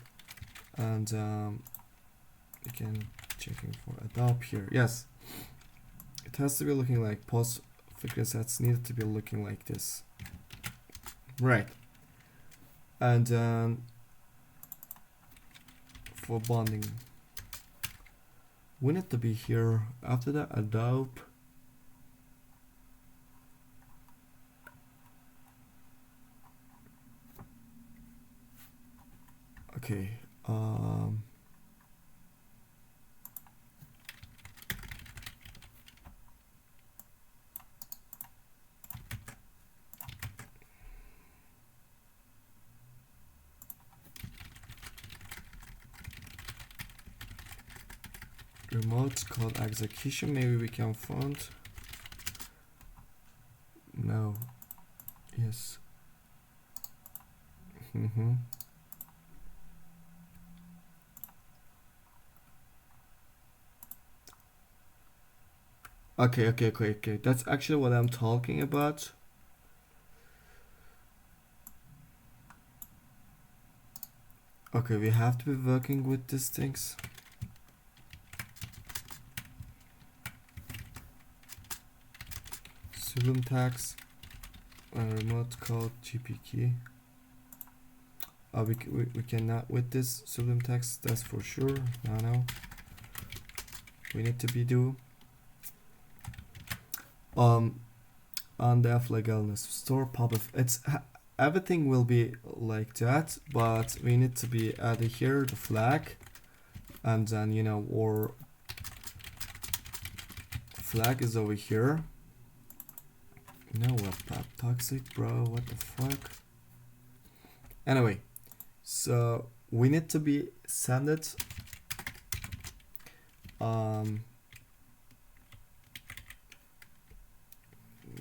and we can checking for Adobe here. Yes, it has to be looking like post figure sets needed to be looking like this, right? And for bonding, we need to be here after that Adobe. Okay, remote code execution, maybe we can find. No. Yes. Okay. That's actually what I'm talking about. Okay, we have to be working with these things. Sublime tags and remote code GP key. We cannot with this sublime text, that's for sure. No. We need to be do on the legalness store public. Everything will be like that, but we need to be added here the flag, and then or flag is over here. What toxic, bro? What the fuck? Anyway, so we need to be send it.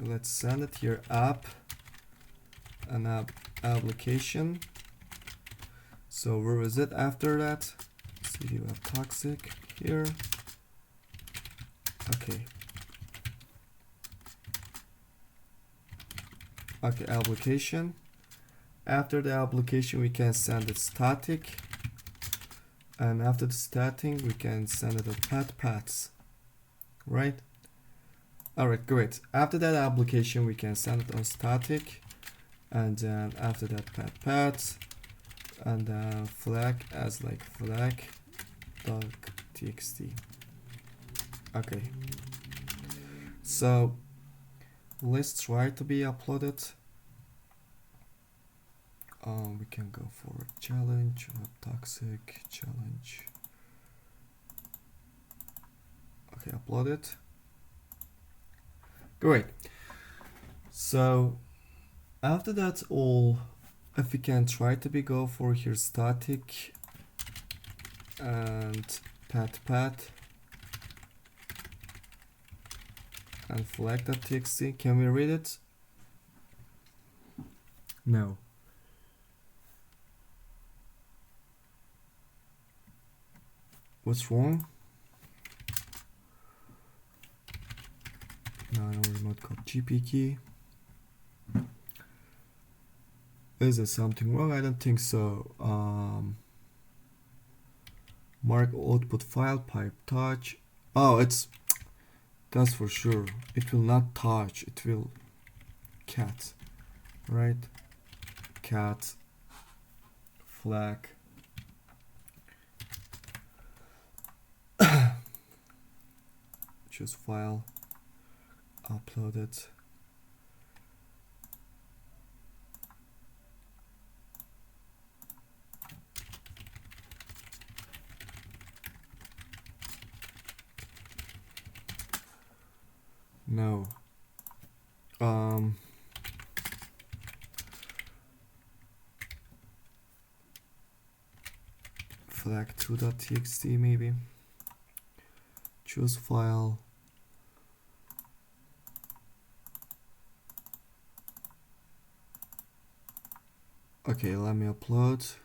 Let's send it here app and application. So where is it after that? cd web toxic here. Okay, application. After the application we can send it static, and after the static we can send it a paths, right? Alright, great. After that application we can send it on static, and then after that paths, and flag as like flag.txt. Okay, so let's try to be uploaded. We can go for challenge, toxic challenge. Okay, upload it. Great. So after that all, if we can try to be go for here static and path and flag.txt, can we read it? No. What's wrong? No, remote code GP key. Is there something wrong? I don't think so. Mark output file pipe touch. Oh, that's for sure. It will not touch. It will cat, right? Cat flag. Choose file, upload it. No. Flag2.txt maybe. Choose file. Okay, let me upload.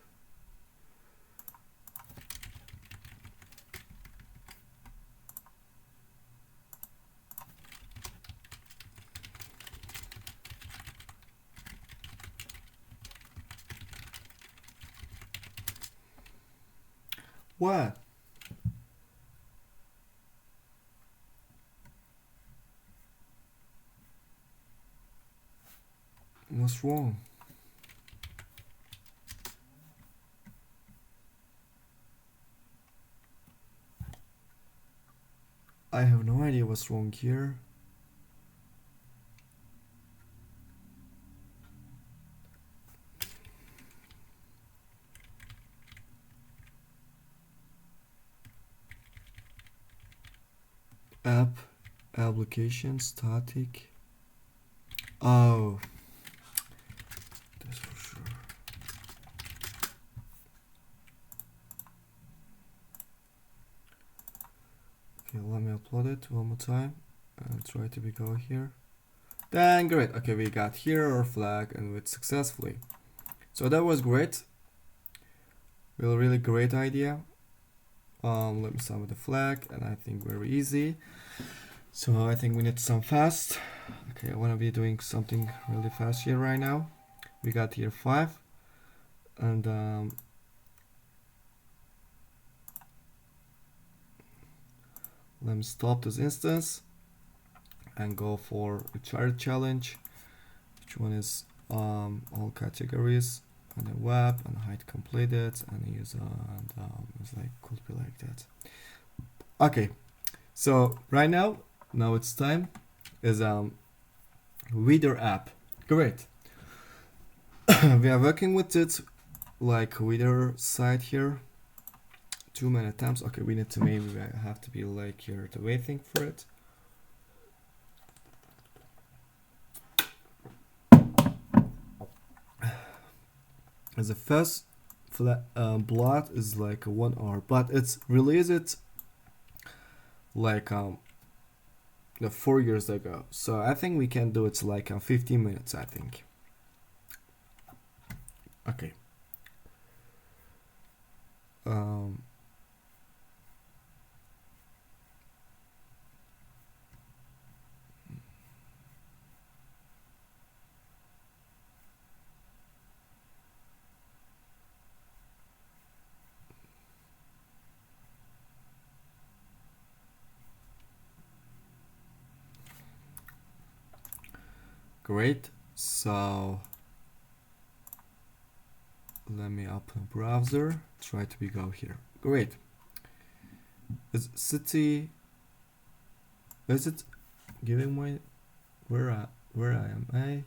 What? What's wrong? I have no idea what's wrong here. Application static. Oh, that's for sure. Okay, let me upload it one more time and try to go here. Then great. Okay, we got here our flag and it successfully. So that was great. Really great idea. Let me start with the flag, and I think very easy. So I think we need some fast. Okay, I want to be doing something really fast here right now. We got here 5, and let me stop this instance and go for a charity challenge. Which one is all categories and the web and height completed and use and it's like could be like that. Okay, so right now it's time is reader app. Great. We are working with it like reader side here. Too many times. Okay, we need to maybe have to be like here the waiting for it. As the first blood is like 1 hour, but it's released like 4 years ago. So I think we can do it like 15 minutes. I think. Okay. Great. So let me open browser. Try to go here. Great. Is city? Is it giving my where I am?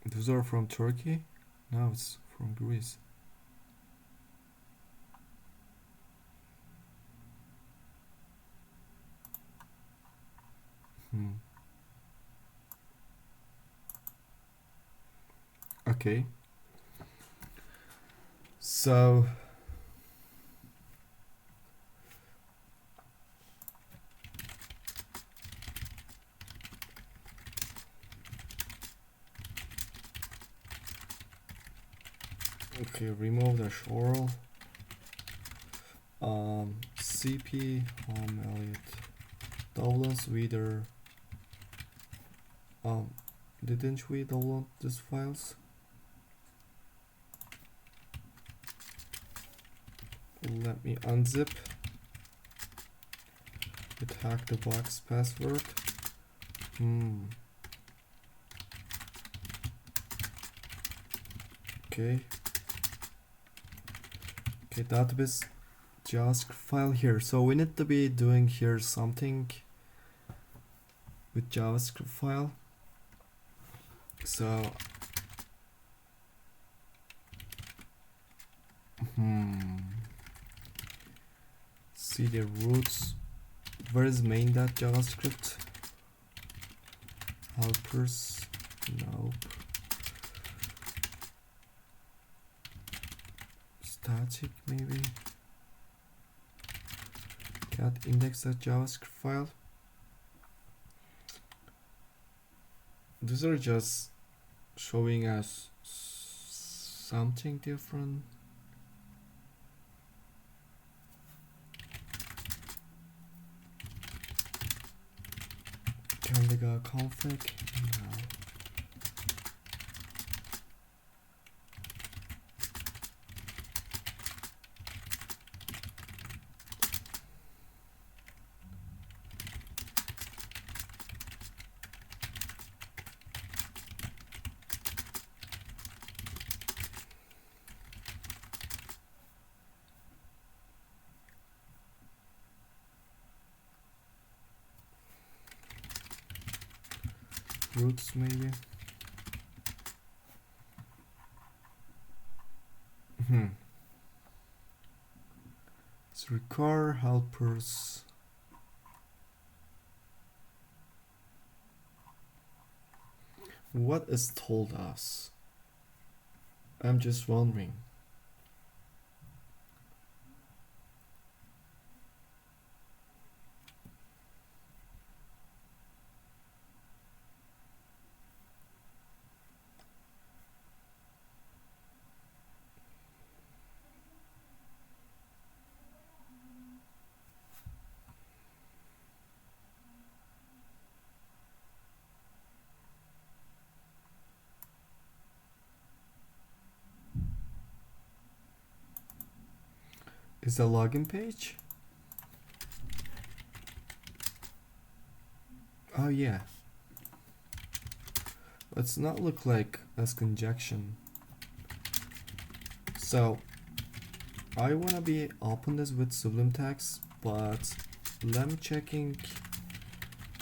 Those are from Turkey? No, it's from Greece. Okay. So okay, remove the URL. CP home Elliot downloads reader. Didn't we download these files? Let me unzip with HackTheBox password. Okay, database JavaScript file here. So we need to be doing here something with JavaScript file. So see the roots. Where is main.javascript? Helpers? Nope. Static maybe? Cat index.javascript file. These are just showing us something different. Can we go config? No. Roots maybe. Let's record helpers. What is told us? I'm just wondering. Is the login page? Oh yeah. Let's not look like as conjunction. So I wanna be open this with Sublime Text, but let me checking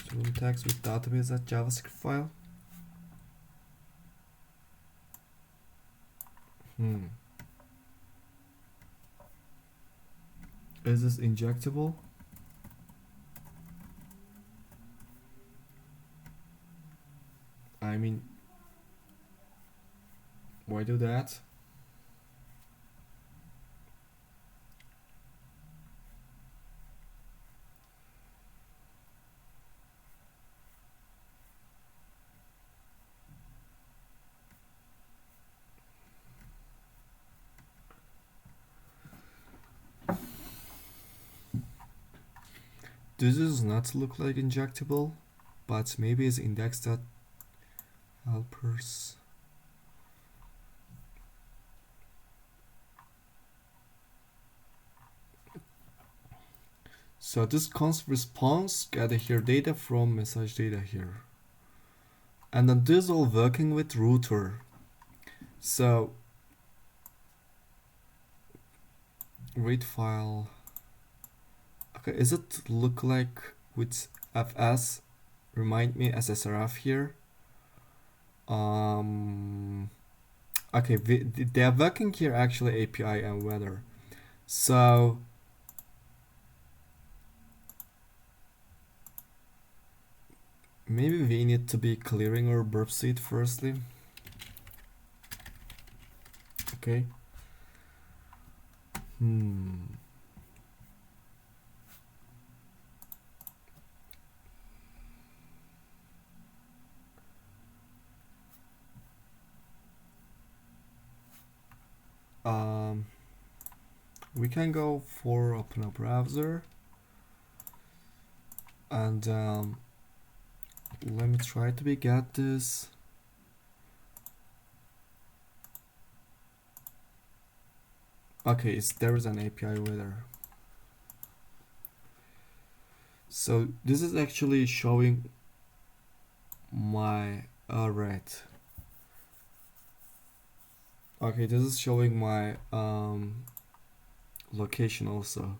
Sublime Text with database at JavaScript file. Is this injectable? I mean, why do that? This does not look like injectable, but maybe it's indexed at helpers. So this const response gather here data from message data here. And then this all working with router. So read file. Okay, is it look like with fs? Remind me SSRF here. Okay, they are working here actually API and weather. So maybe we need to be clearing our burp seed firstly. Okay. We can go for open a browser and let me try to get this. Okay, there is an API weather. So this is actually showing my alright. Okay, this is showing my location also.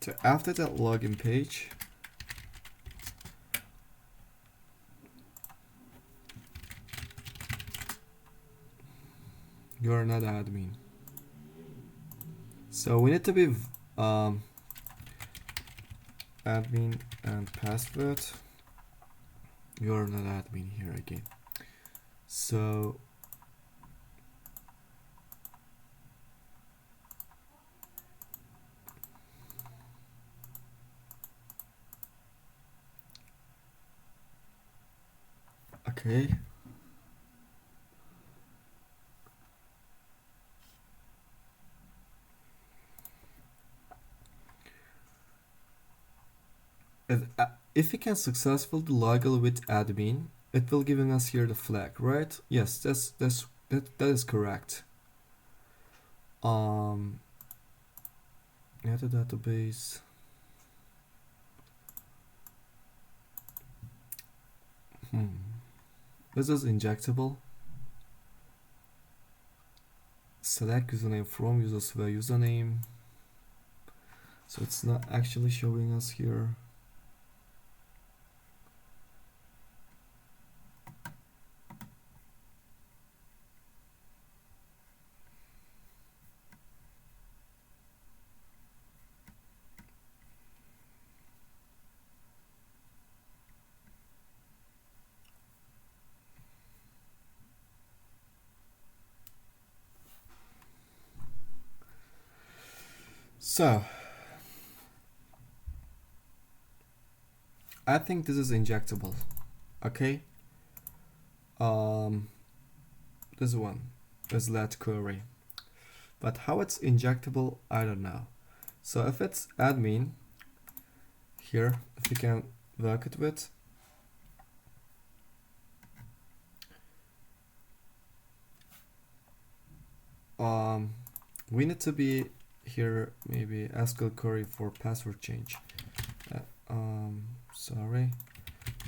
So after that login page, you're not admin. So we need to be admin and password. You're not admin here again. So okay. If we can successfully log in with admin, it will giving us here the flag, right? Yes, that is correct. Add a database. This is injectable. Select username from users where username. So it's not actually showing us here. So I think this is injectable. Okay. This one is let query, but how it's injectable, I don't know. So if it's admin here, if you can work it with, we need to be here maybe SQL query for password change. Sorry,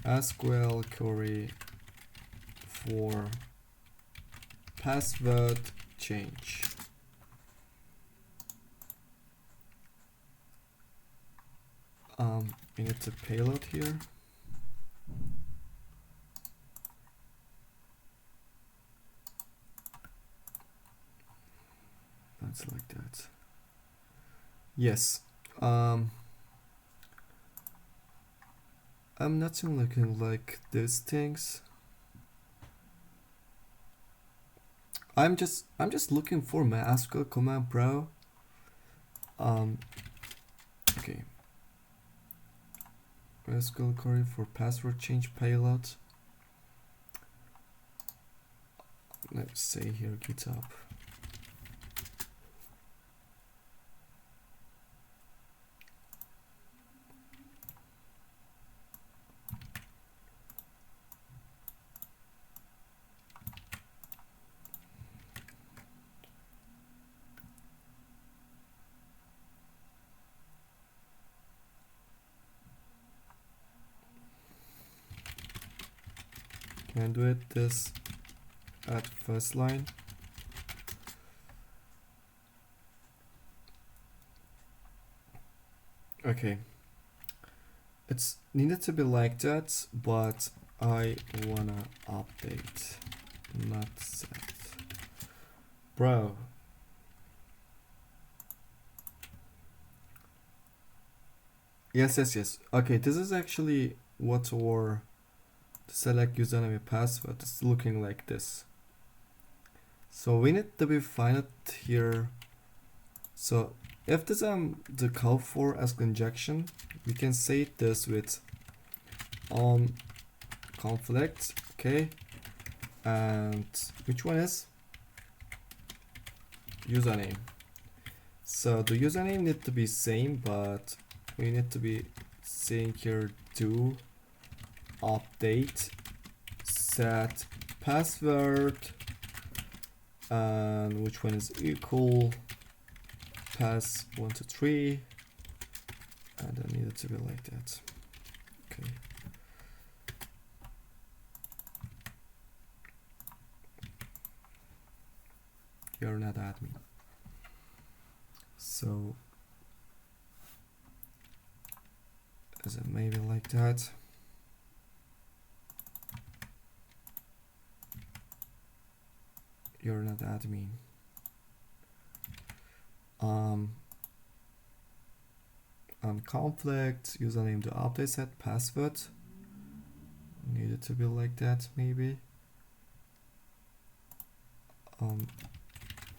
SQL query for password change. We need to payload here. That's like that. Yes. I'm not looking like these things. I'm just looking for my SQL command, bro. Okay. SQL query for password change payload. Let's say here GitHub. Can I do it this at first line? Okay. It's needed to be like that, but I wanna update, not set. Bro. Yes. Okay, this is actually what our select username and password is looking like this. So we need to be find it here. So if this the call for as injection, we can say this with on conflict, okay, and which one is username. So the username need to be same, but we need to be saying here do update set password, and which one is equal pass 1 to 3, and I need it to be like that. Okay. You're not admin. So is it maybe like that? You're not admin. On conflict, username to update set password. Need it to be like that maybe.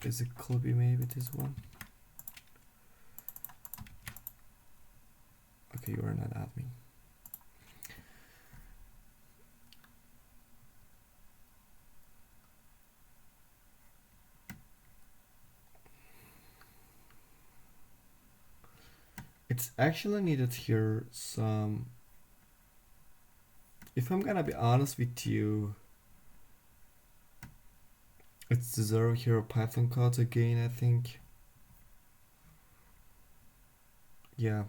Is it could be maybe this one? Okay, you are not admin. It's actually needed here some, if I'm gonna be honest with you, it's the 0 here Python code again, I think. Yeah.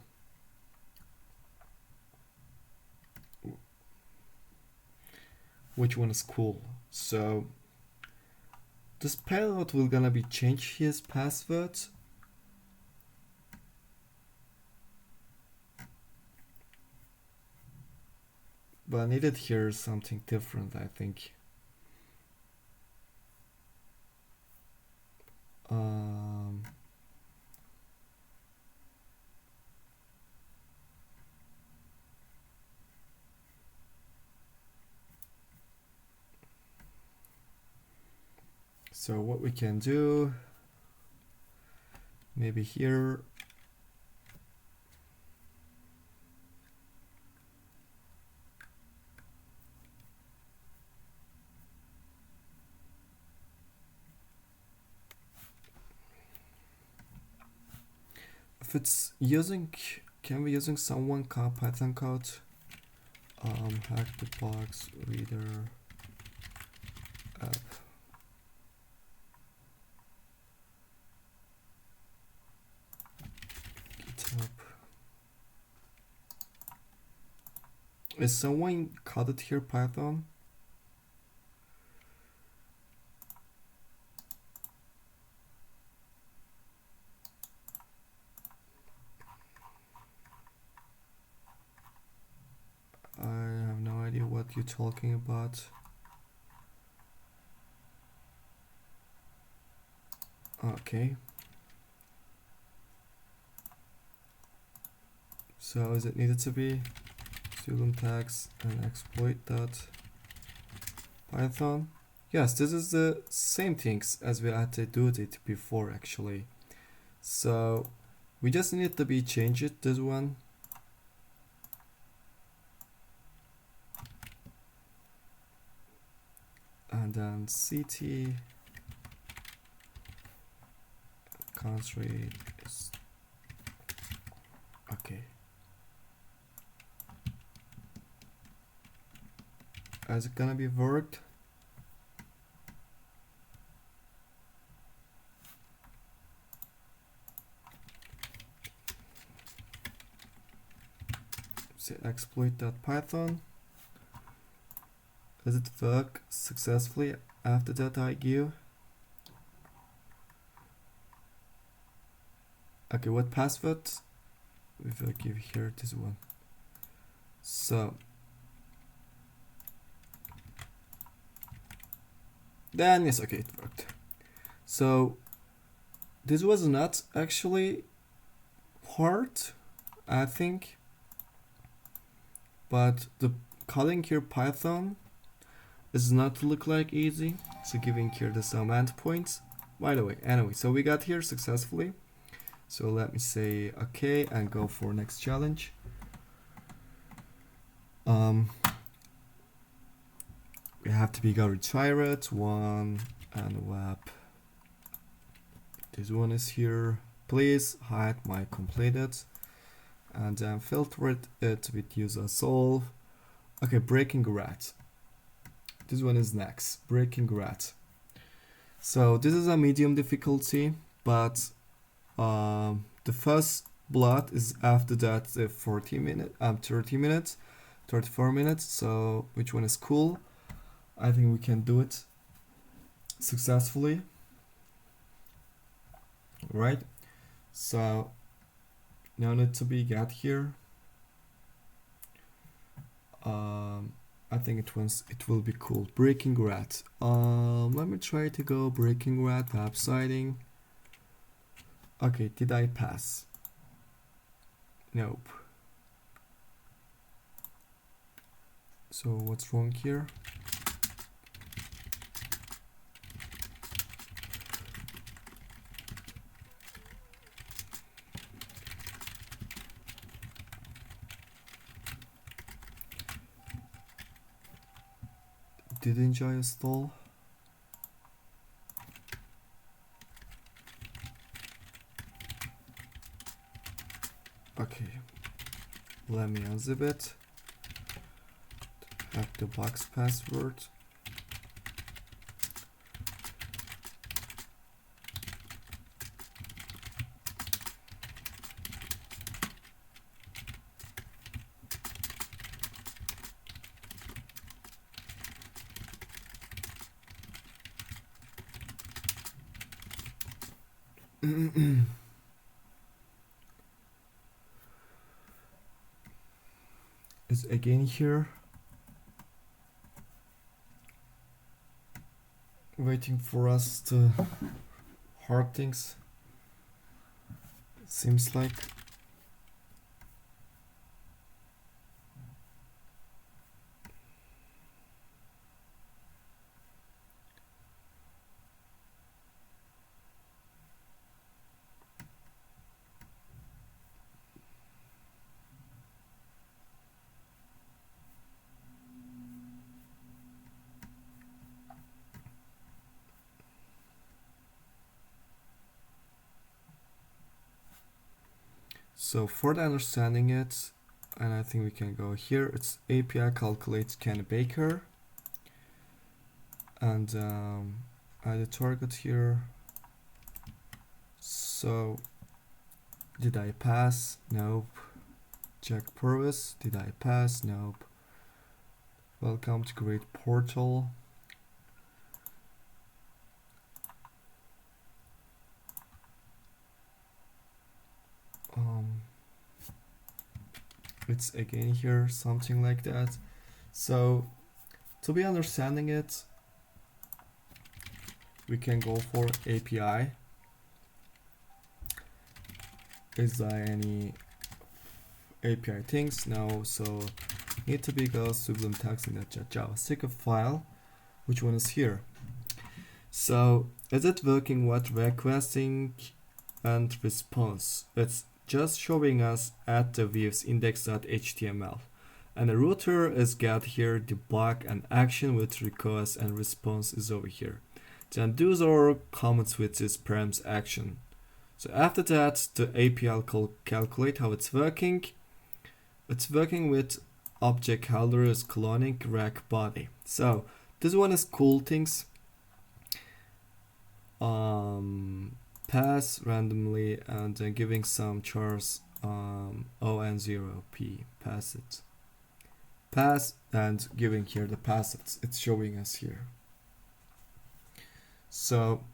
Which one is cool? So this payload will gonna be change his password. But I needed here something different, I think. So what we can do, maybe here if it's using, can we using someone Python code? HackTheBox reader app. GitHub. Is someone coded here Python? I have no idea what you're talking about. Okay. So is it needed to be student tags and exploit dot Python? Yes, this is the same things as we had to do it before actually. So we just need to be change it, this one. And then CT country is okay. Is it gonna be worked? Say exploit.python. Does it work successfully after that I give? Okay, what password? We will give here this one. So then yes, okay, it worked. So this was not actually hard, I think, but the calling here Python is not to look like easy. So giving here the some endpoints. By the way, anyway, so we got here successfully. So let me say okay and go for next challenge. We have to be go retire it one and web. This one is here. Please hide my completed and then filter it with user solve. Okay, breaking rat. This one is next, breaking rat. So this is a medium difficulty, but the first blood is after that 30 minutes, 34 minutes. So which one is cool? I think we can do it successfully, right? So now need to be get here. I think it will be cool. Breaking rat. Let me try to go breaking rat websiting. Okay, did I pass? Nope. So what's wrong here? Didn't I install? Okay, let me unzip it. HackTheBox password. Is again here. Waiting for us to hard things. Seems like. So for the understanding it, and I think we can go here, it's API calculate Kenny Baker, and add a target here. So did I pass? Nope. Check purpose. Did I pass? Nope. Welcome to Great Portal. It's again here, something like that. So to be understanding it, we can go for API. Is there any API things? No. So need to be go sublime text in that JavaScript file. Which one is here? So is it working with requesting and response? It's just showing us at the views index.html, and the router is get here debug and action with request and response is over here. Then those are comments with this params action. So after that, the API calculate how it's working. It's working with object holder is cloning rack body. So this one is cool things. Pass randomly and then giving some chars O and 0p pass it. Pass and giving here the pass it's showing us here. So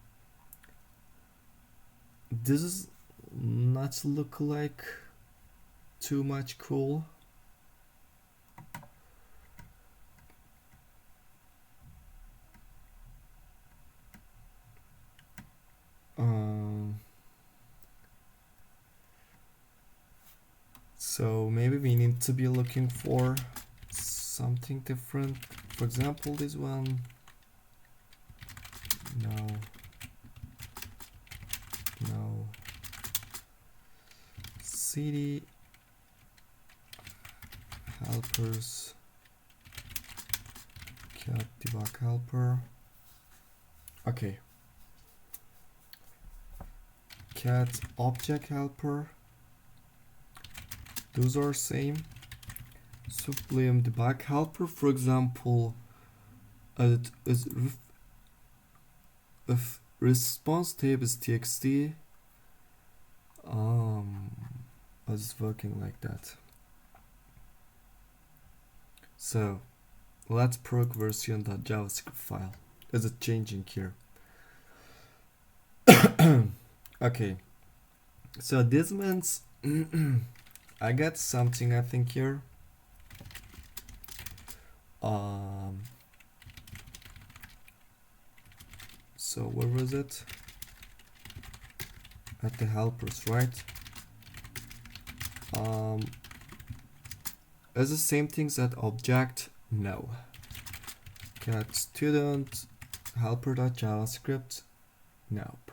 this is not look like too much cool. So maybe we need to be looking for something different. For example, this one. No. CD helpers. HackTheBox helper. Okay. Cat object helper. Those are same. Sublime debug helper, for example, it is if response type is txt, it's working like that. So let's proc version.javascript file. Is it changing here? Okay, so this means I got something I think here. So where was it? At the helpers, right? Is the same things at object? No. Cat student helper.javascript? Nope.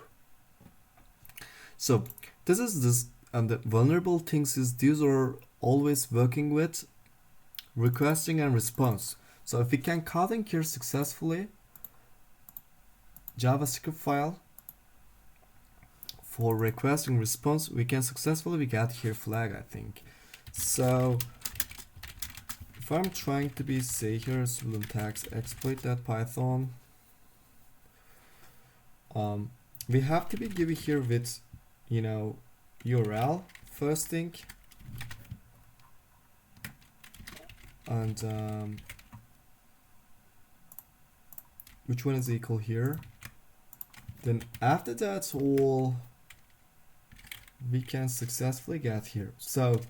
So this is this, and the vulnerable things is these are always working with requesting and response. So if we can calling here successfully JavaScript file for requesting response, we can successfully, we got here flag, I think. So if I'm trying to be say here sublime text exploit that Python, we have to be giving here with, you know, URL first thing, and which one is equal here. Then after that's all we can successfully get here. So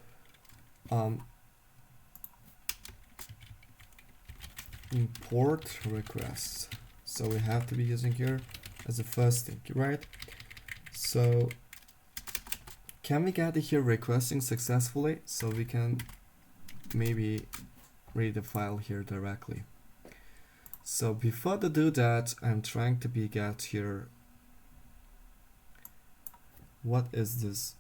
import request. So we have to be using here as the first thing, right? So can we get here requesting successfully so we can maybe read the file here directly. So before to do that, I'm trying to be get here. What is this?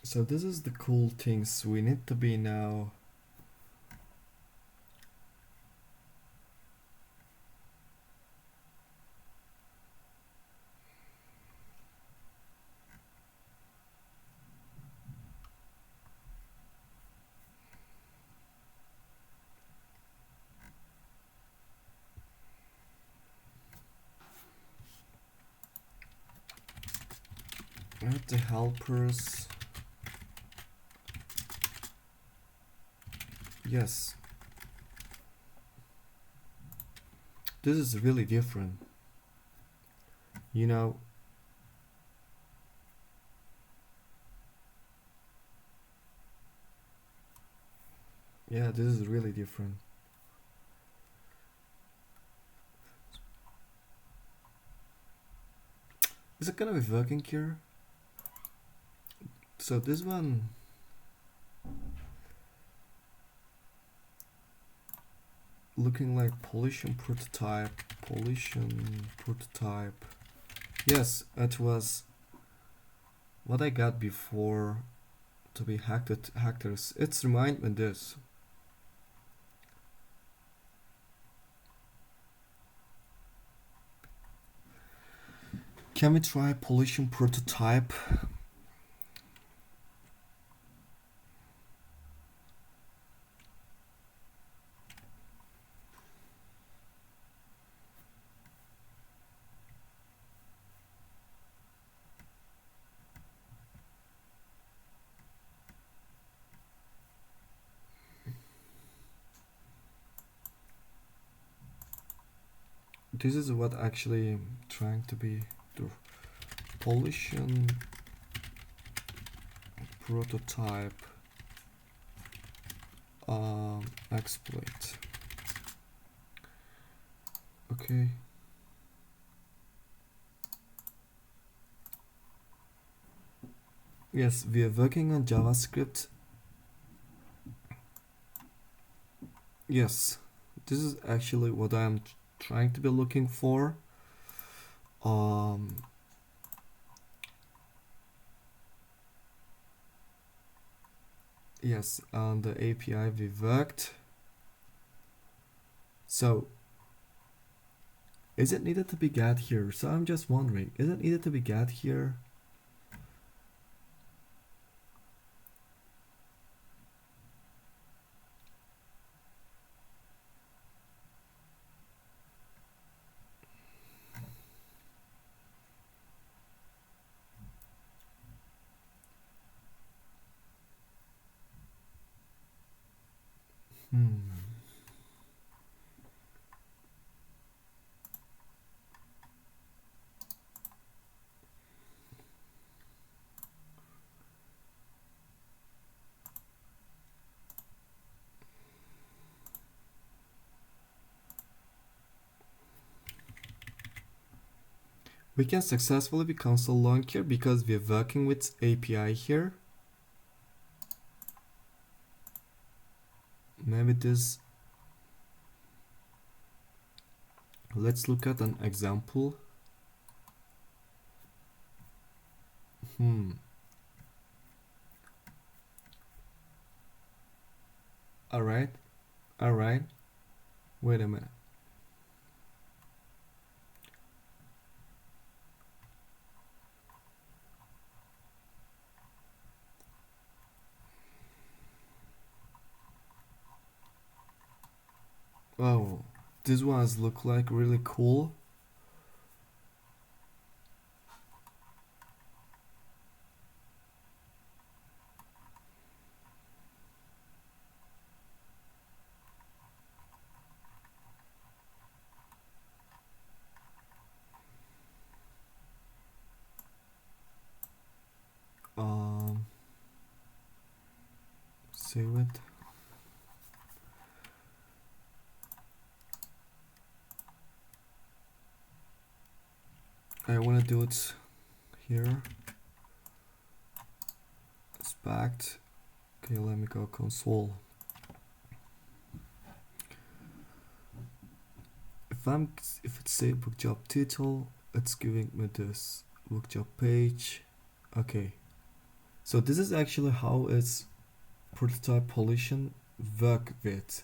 So this is the cool things we need to be now. Add the helpers. Yes. This is really different. You know, yeah, this is really different. Is it gonna be working here? So this one, looking like Polish prototype. Yes, it was what I got before to be hackers. It's remind me this. Can we try Polish prototype? This is what actually I'm trying to be the Polish prototype exploit. Okay. Yes, we are working on JavaScript. Yes, this is actually what I'm trying to be looking for. Yes, on the API we worked. So is it needed to be get here? So I'm just wondering, is it needed to be get here? We can successfully be console launcher because we're working with API here. Maybe this. Let's look at an example. Alright. Wait a minute. Oh, these ones look like really cool. Save it. I want to do it here. It's backed. Okay, let me go console. If it's say book job title, it's giving me this book job page. Okay. So this is actually how its prototype pollution work with.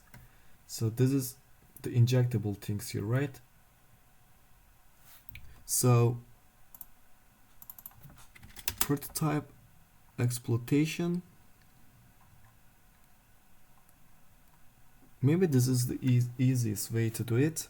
So this is the injectable things here, right? So prototype exploitation. Maybe this is the easiest way to do it.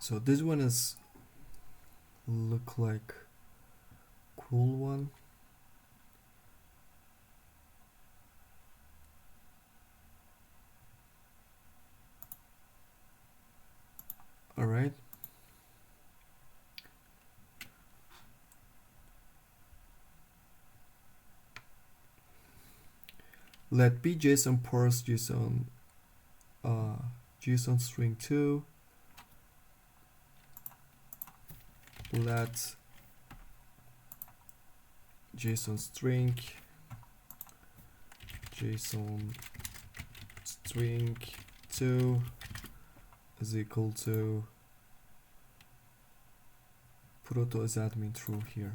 So this one is look like cool one. All right. Let be JSON parse JSON JSON string 2. Let JSON string JSON string 2 is equal to proto is admin true here.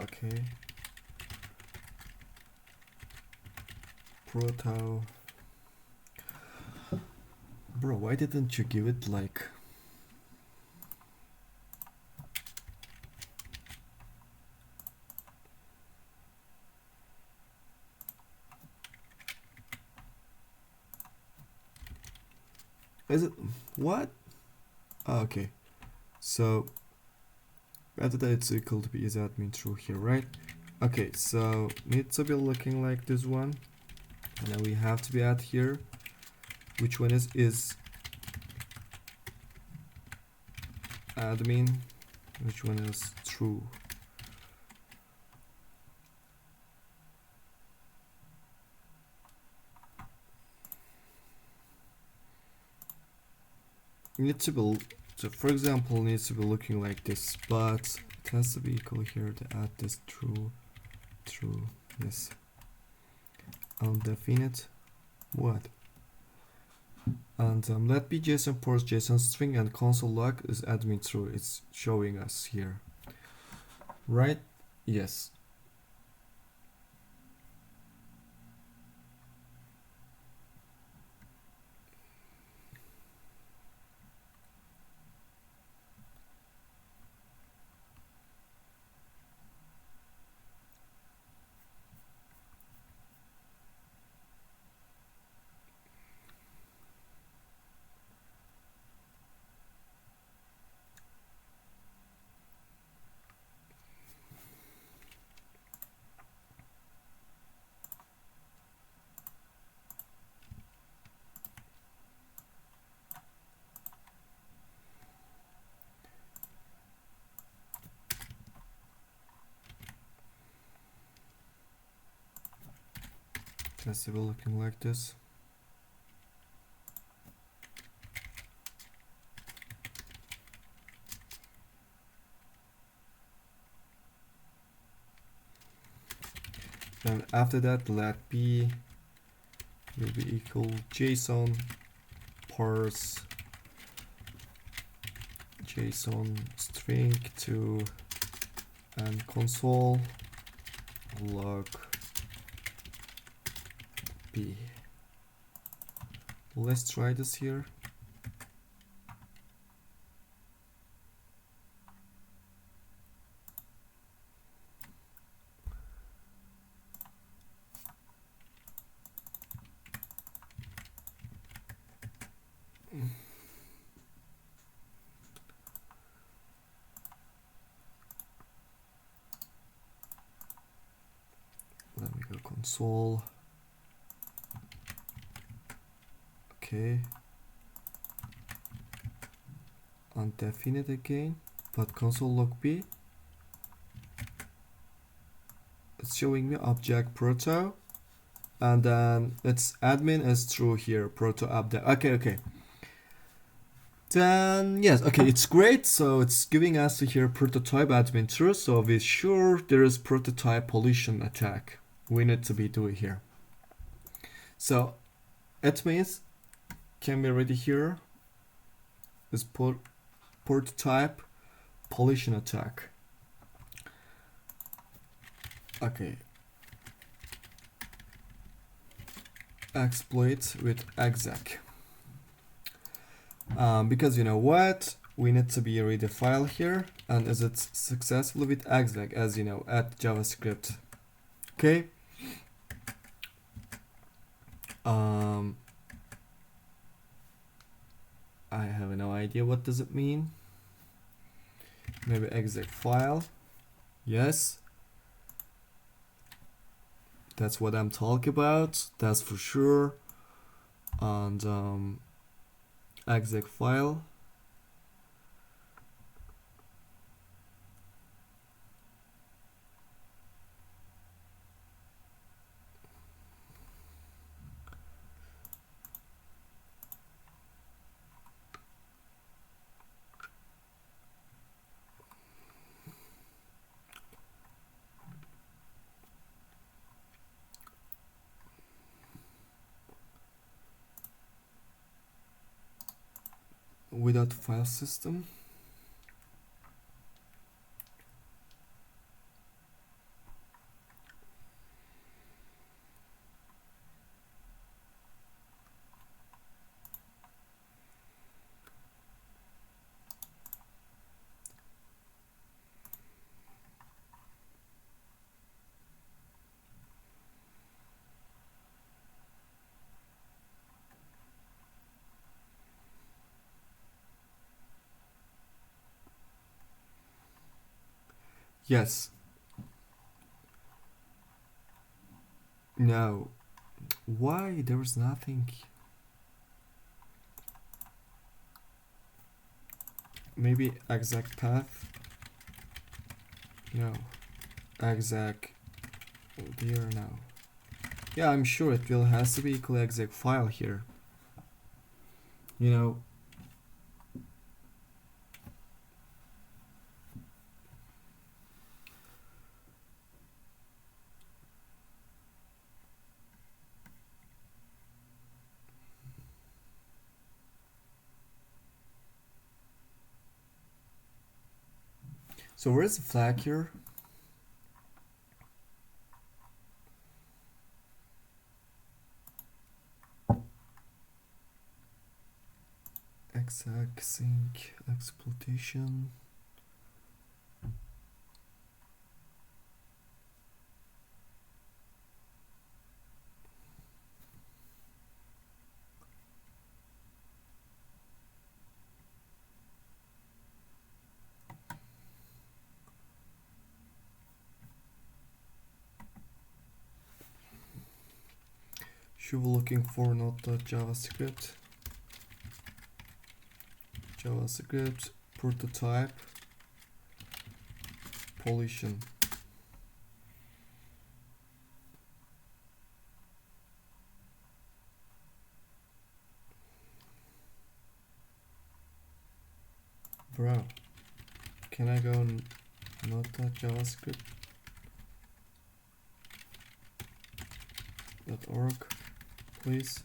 Okay. Proto. Bro, why didn't you give it like is it what? Oh, okay. So after that it's equal to be is admin true here, right? Okay, so needs to be looking like this one. And then we have to be add here. Which one is admin? Which one is true? Needs to be, so for example, needs to be looking like this, but it has to be equal here to add this true, yes, undefinite, what? And let be JSON parse JSON string and console log is admin true. It's showing us here, right? Yes. Has to be looking like this. And after that, let b will be equal JSON parse JSON string to and console log b Let's try this here. Let me go console. Okay. Undefinite again, but console log B. It's showing me object proto, and then it's admin is true here, proto update. Okay. Then yes, okay, it's great. So it's giving us here prototype admin true. So we're sure there is prototype pollution attack we need to be doing here. So it means can be ready here is prototype pollution attack. Okay. Exploit with exec. Because you know what, we need to be read the file here, and is it successfully with exec, as you know, at JavaScript. Okay. I have no idea what does it mean. Maybe exec file. Yes. That's what I'm talking about. That's for sure. And exec file. Without file system. Yes. No. Why there was nothing? Maybe exec path. No. Exec here now. Yeah, I'm sure it will has to be equal exec file here. You know. So where's the flag here? Exec sync exploitation. Should be looking for not.javascript. JavaScript prototype pollution. Bro, can I go on not.javascript.org, please?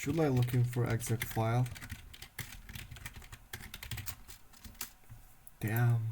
Should I looking for exec file? Damn.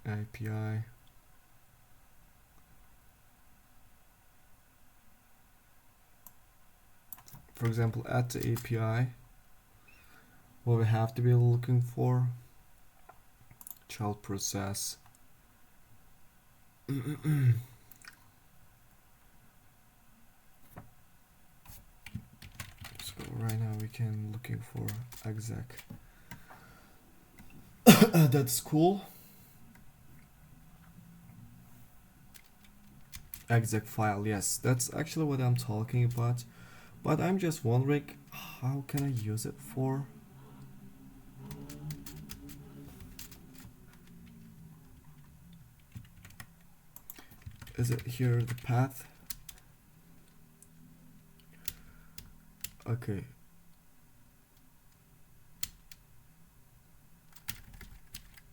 API. For example, at the API, what we have to be looking for, child process. So right now we can looking for exec. That's cool. Exec file, yes, that's actually what I'm talking about. But I'm just wondering, how can I use it for? Is it here, the path? Okay.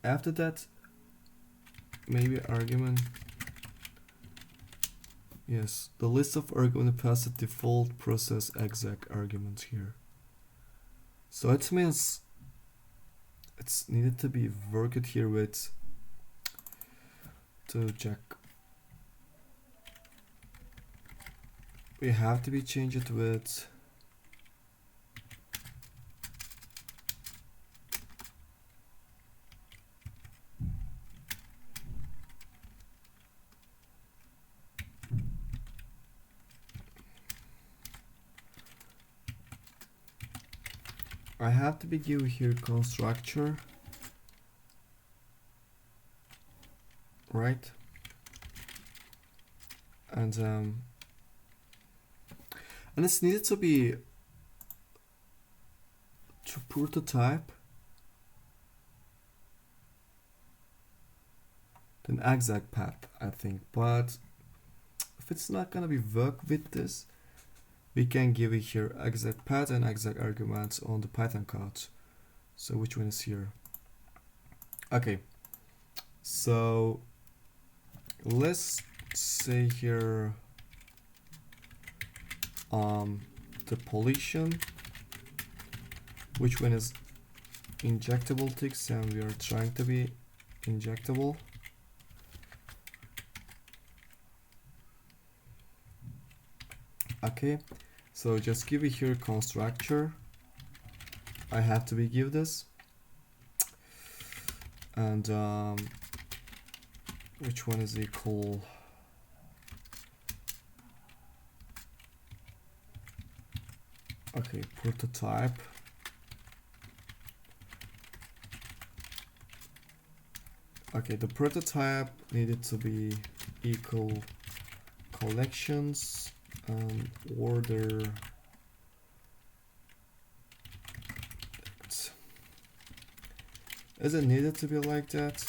After that, maybe argument. Yes, the list of argument past the default process exec arguments here. So it means it's needed to be worked here with to check. We have to be changed it with I have to be give here constructor, right? And it's needed to be to prototype then exec path, I think. But if it's not gonna be work with this, we can give it here exec path and exec arguments on the Python code. So which one is here? Okay, so let's say here the pollution, which one is injectable ticks, and we are trying to be injectable. Okay, so just give it here constructor. I have to be give this, and which one is equal? Okay, prototype. Okay, the prototype needed to be equal collections and order. Is it needed to be like that?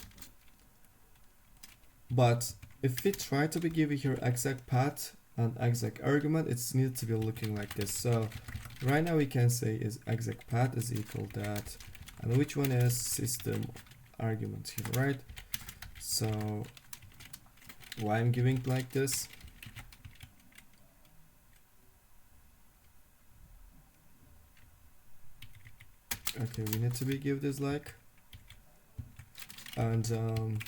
But if we try to be giving here exec path and exec argument, it's needed to be looking like this. So right now we can say is exec path is equal that, and which one is system argument here, right? So why I'm giving like this? Okay, we need to be give this like, and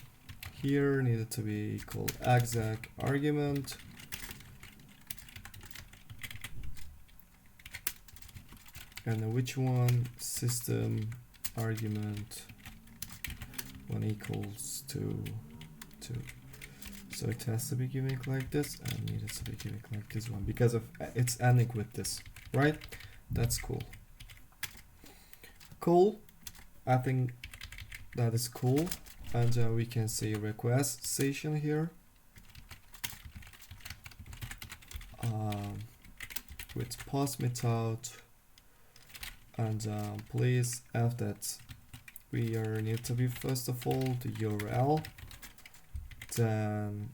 here needed to be called exec argument. And then which one? System argument 1 equals to 2. So it has to be giving like this, and needed to be giving like this one because of it's ending with this, right? That's cool. Cool. I think that is cool. And we can say request session here. With post method, and please have that we are need to be first of all the URL, then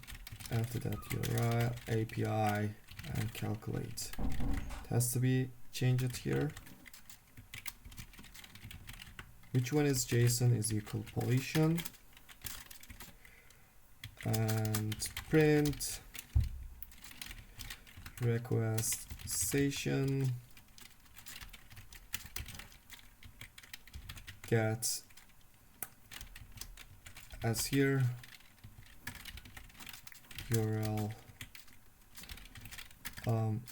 after that URL API and calculate. It has to be changed here. Which one is JSON is equal pollution, and print request session get as here URL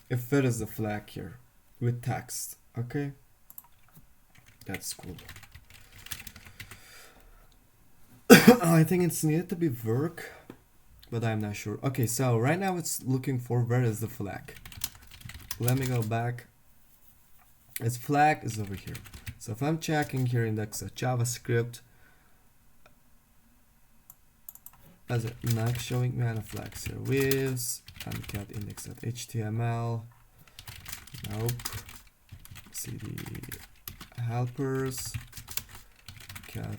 if it is a flag here with text. Okay, that's cool. I think it's needed to be work, but I'm not sure. Okay, so right now it's looking for where is the flag. Let me go back. Its flag is over here. So if I'm checking here index of JavaScript, as a not showing me any flags here. Waves and get index of HTML. Nope. CD helpers. Get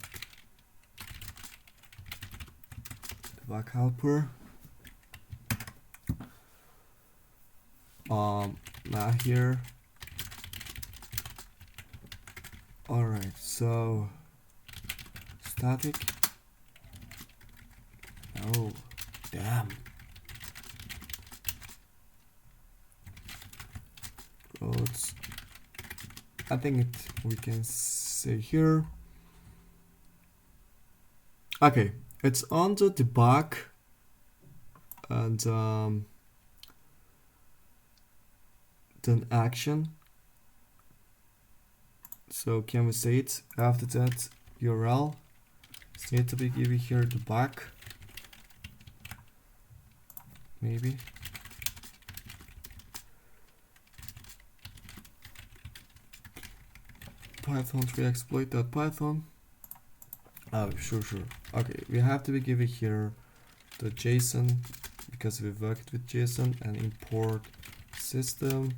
debug helper. Not here. Alright, so static. Oh, damn. Roads. I think we can say here. Okay, it's under debug, and then action. So can we say it after that URL? It's need to be given here debug. Maybe. Python 3 exploit.python. Oh, sure. Okay, we have to be given here the JSON because we worked with JSON, and import system,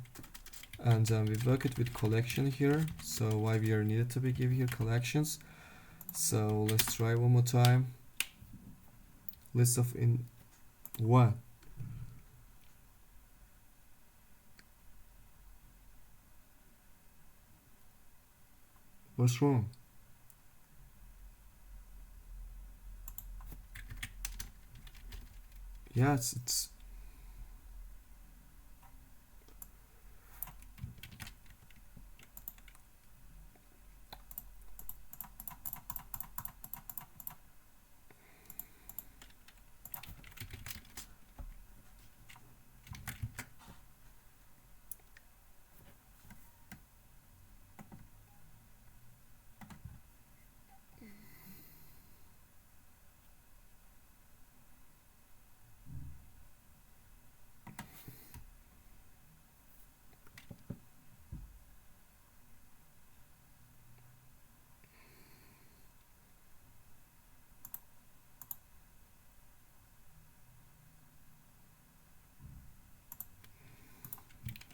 and we work it with collection here. So why we are needed to be given here collections. So let's try one more time. List of in what? What's wrong? Yeah, it's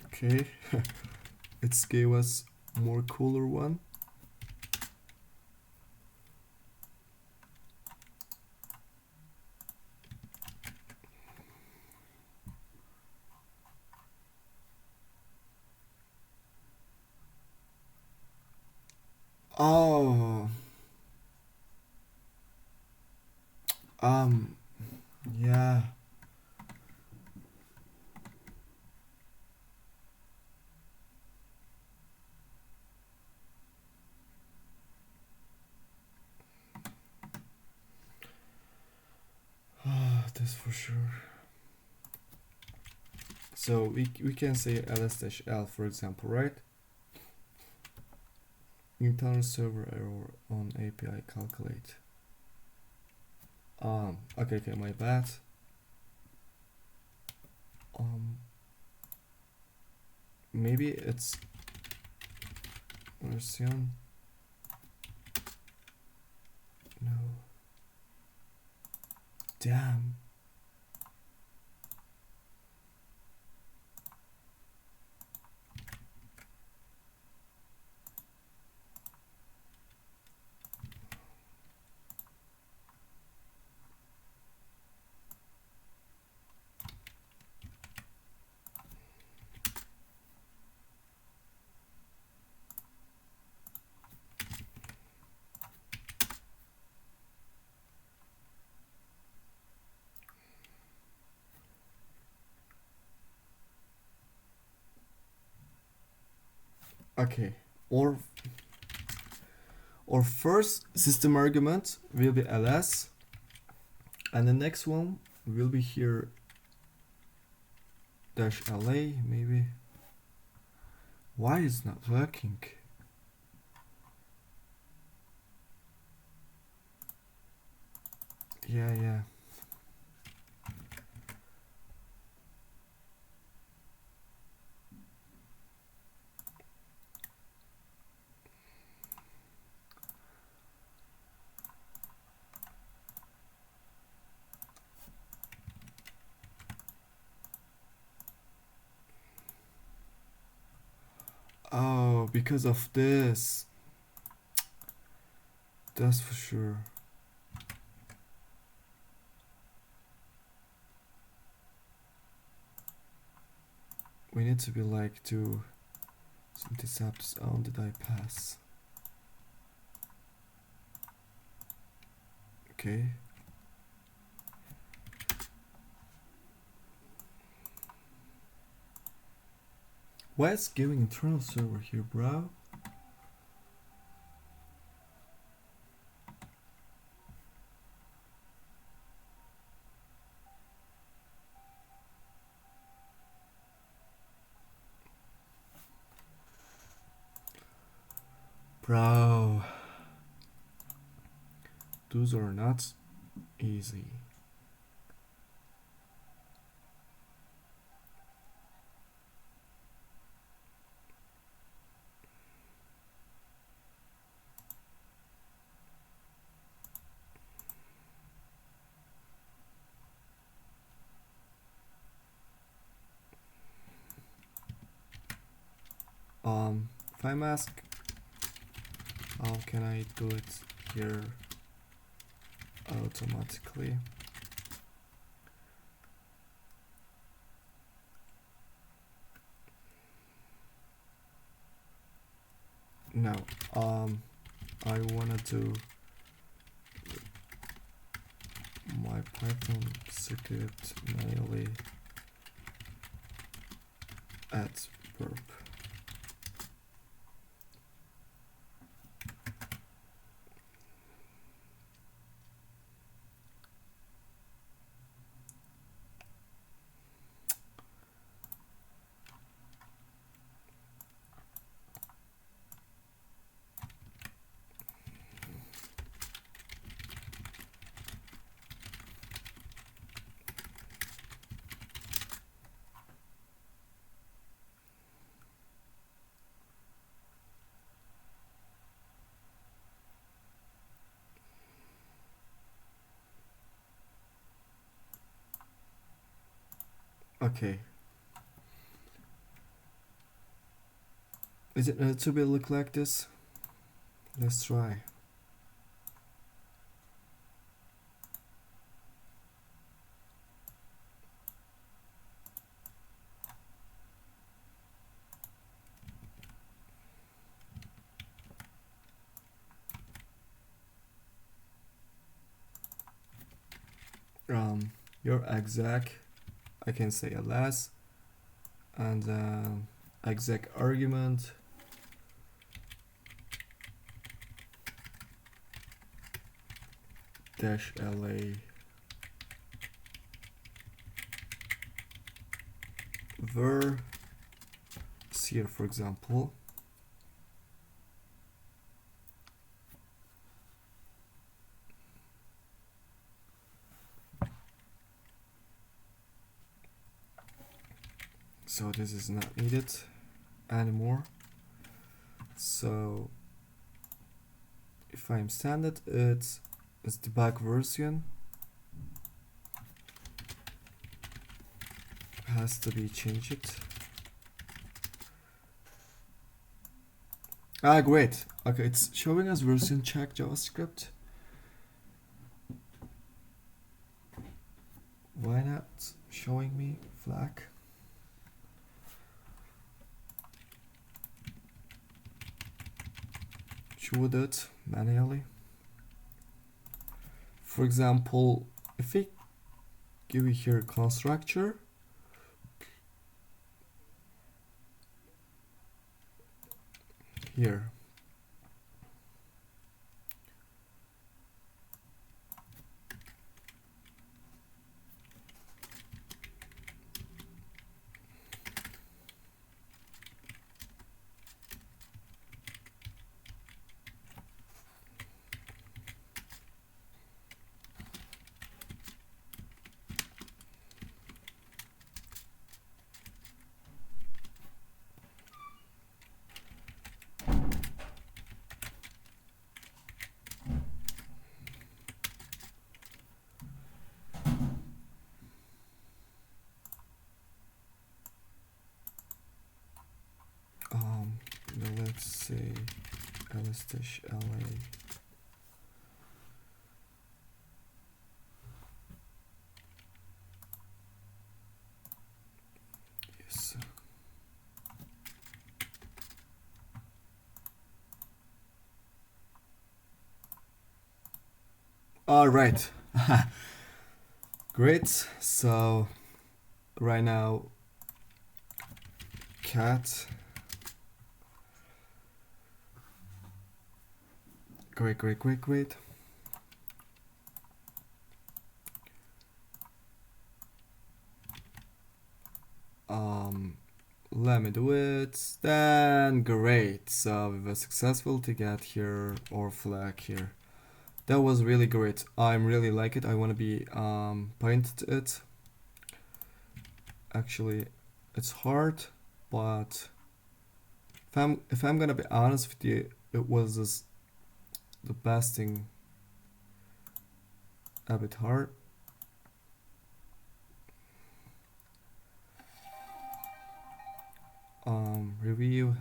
okay. It's gave us more cooler one. Oh, yeah. That's for sure. So we can say ls-l, for example, right? Internal server error on API calculate. Okay, my bad. Maybe it's version. No. Damn. Okay, or first system argument will be ls, and the next one will be here -la maybe. Why is not working? Yeah. Oh, because of this. That's for sure. We need to be like to this apps on did I pass? Okay. Why is giving internal server here, bro? Bro, those are not easy. If I'm asked how can I do it here automatically? No, I wanna do my Python script manually at burp. Okay. Is it to be look like this? Let's try. Your exec, I can say ls, and exec argument -la var here, for example. So this is not needed anymore. So if I'm standard, it's debug version has to be changed. Ah, great. Okay, it's showing us version check JavaScript. Why not showing me flag? Should we do it manually? For example, if we give you here constructor, here let's say ls-la. Yes. All right. Great. So right now, cat. Great. Let me do it. Then great. So we were successful to get here our flag here. That was really great. I'm really like it. I want to be painted it. Actually, it's hard, but if I'm gonna be honest with you, it was the best thing. A bit hard. Review.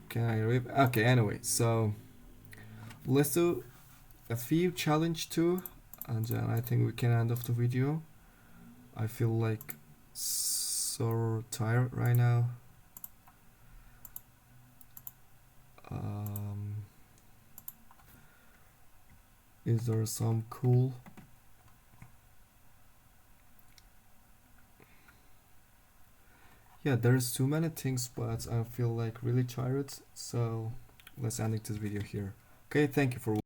Can I review? Okay, anyway, so let's do a few challenge too, and then I think we can end off the video. I feel like so tired right now. Is there some cool? Yeah, there's too many things, but I feel like really tired, so let's end this video here. Okay, thank you for watching.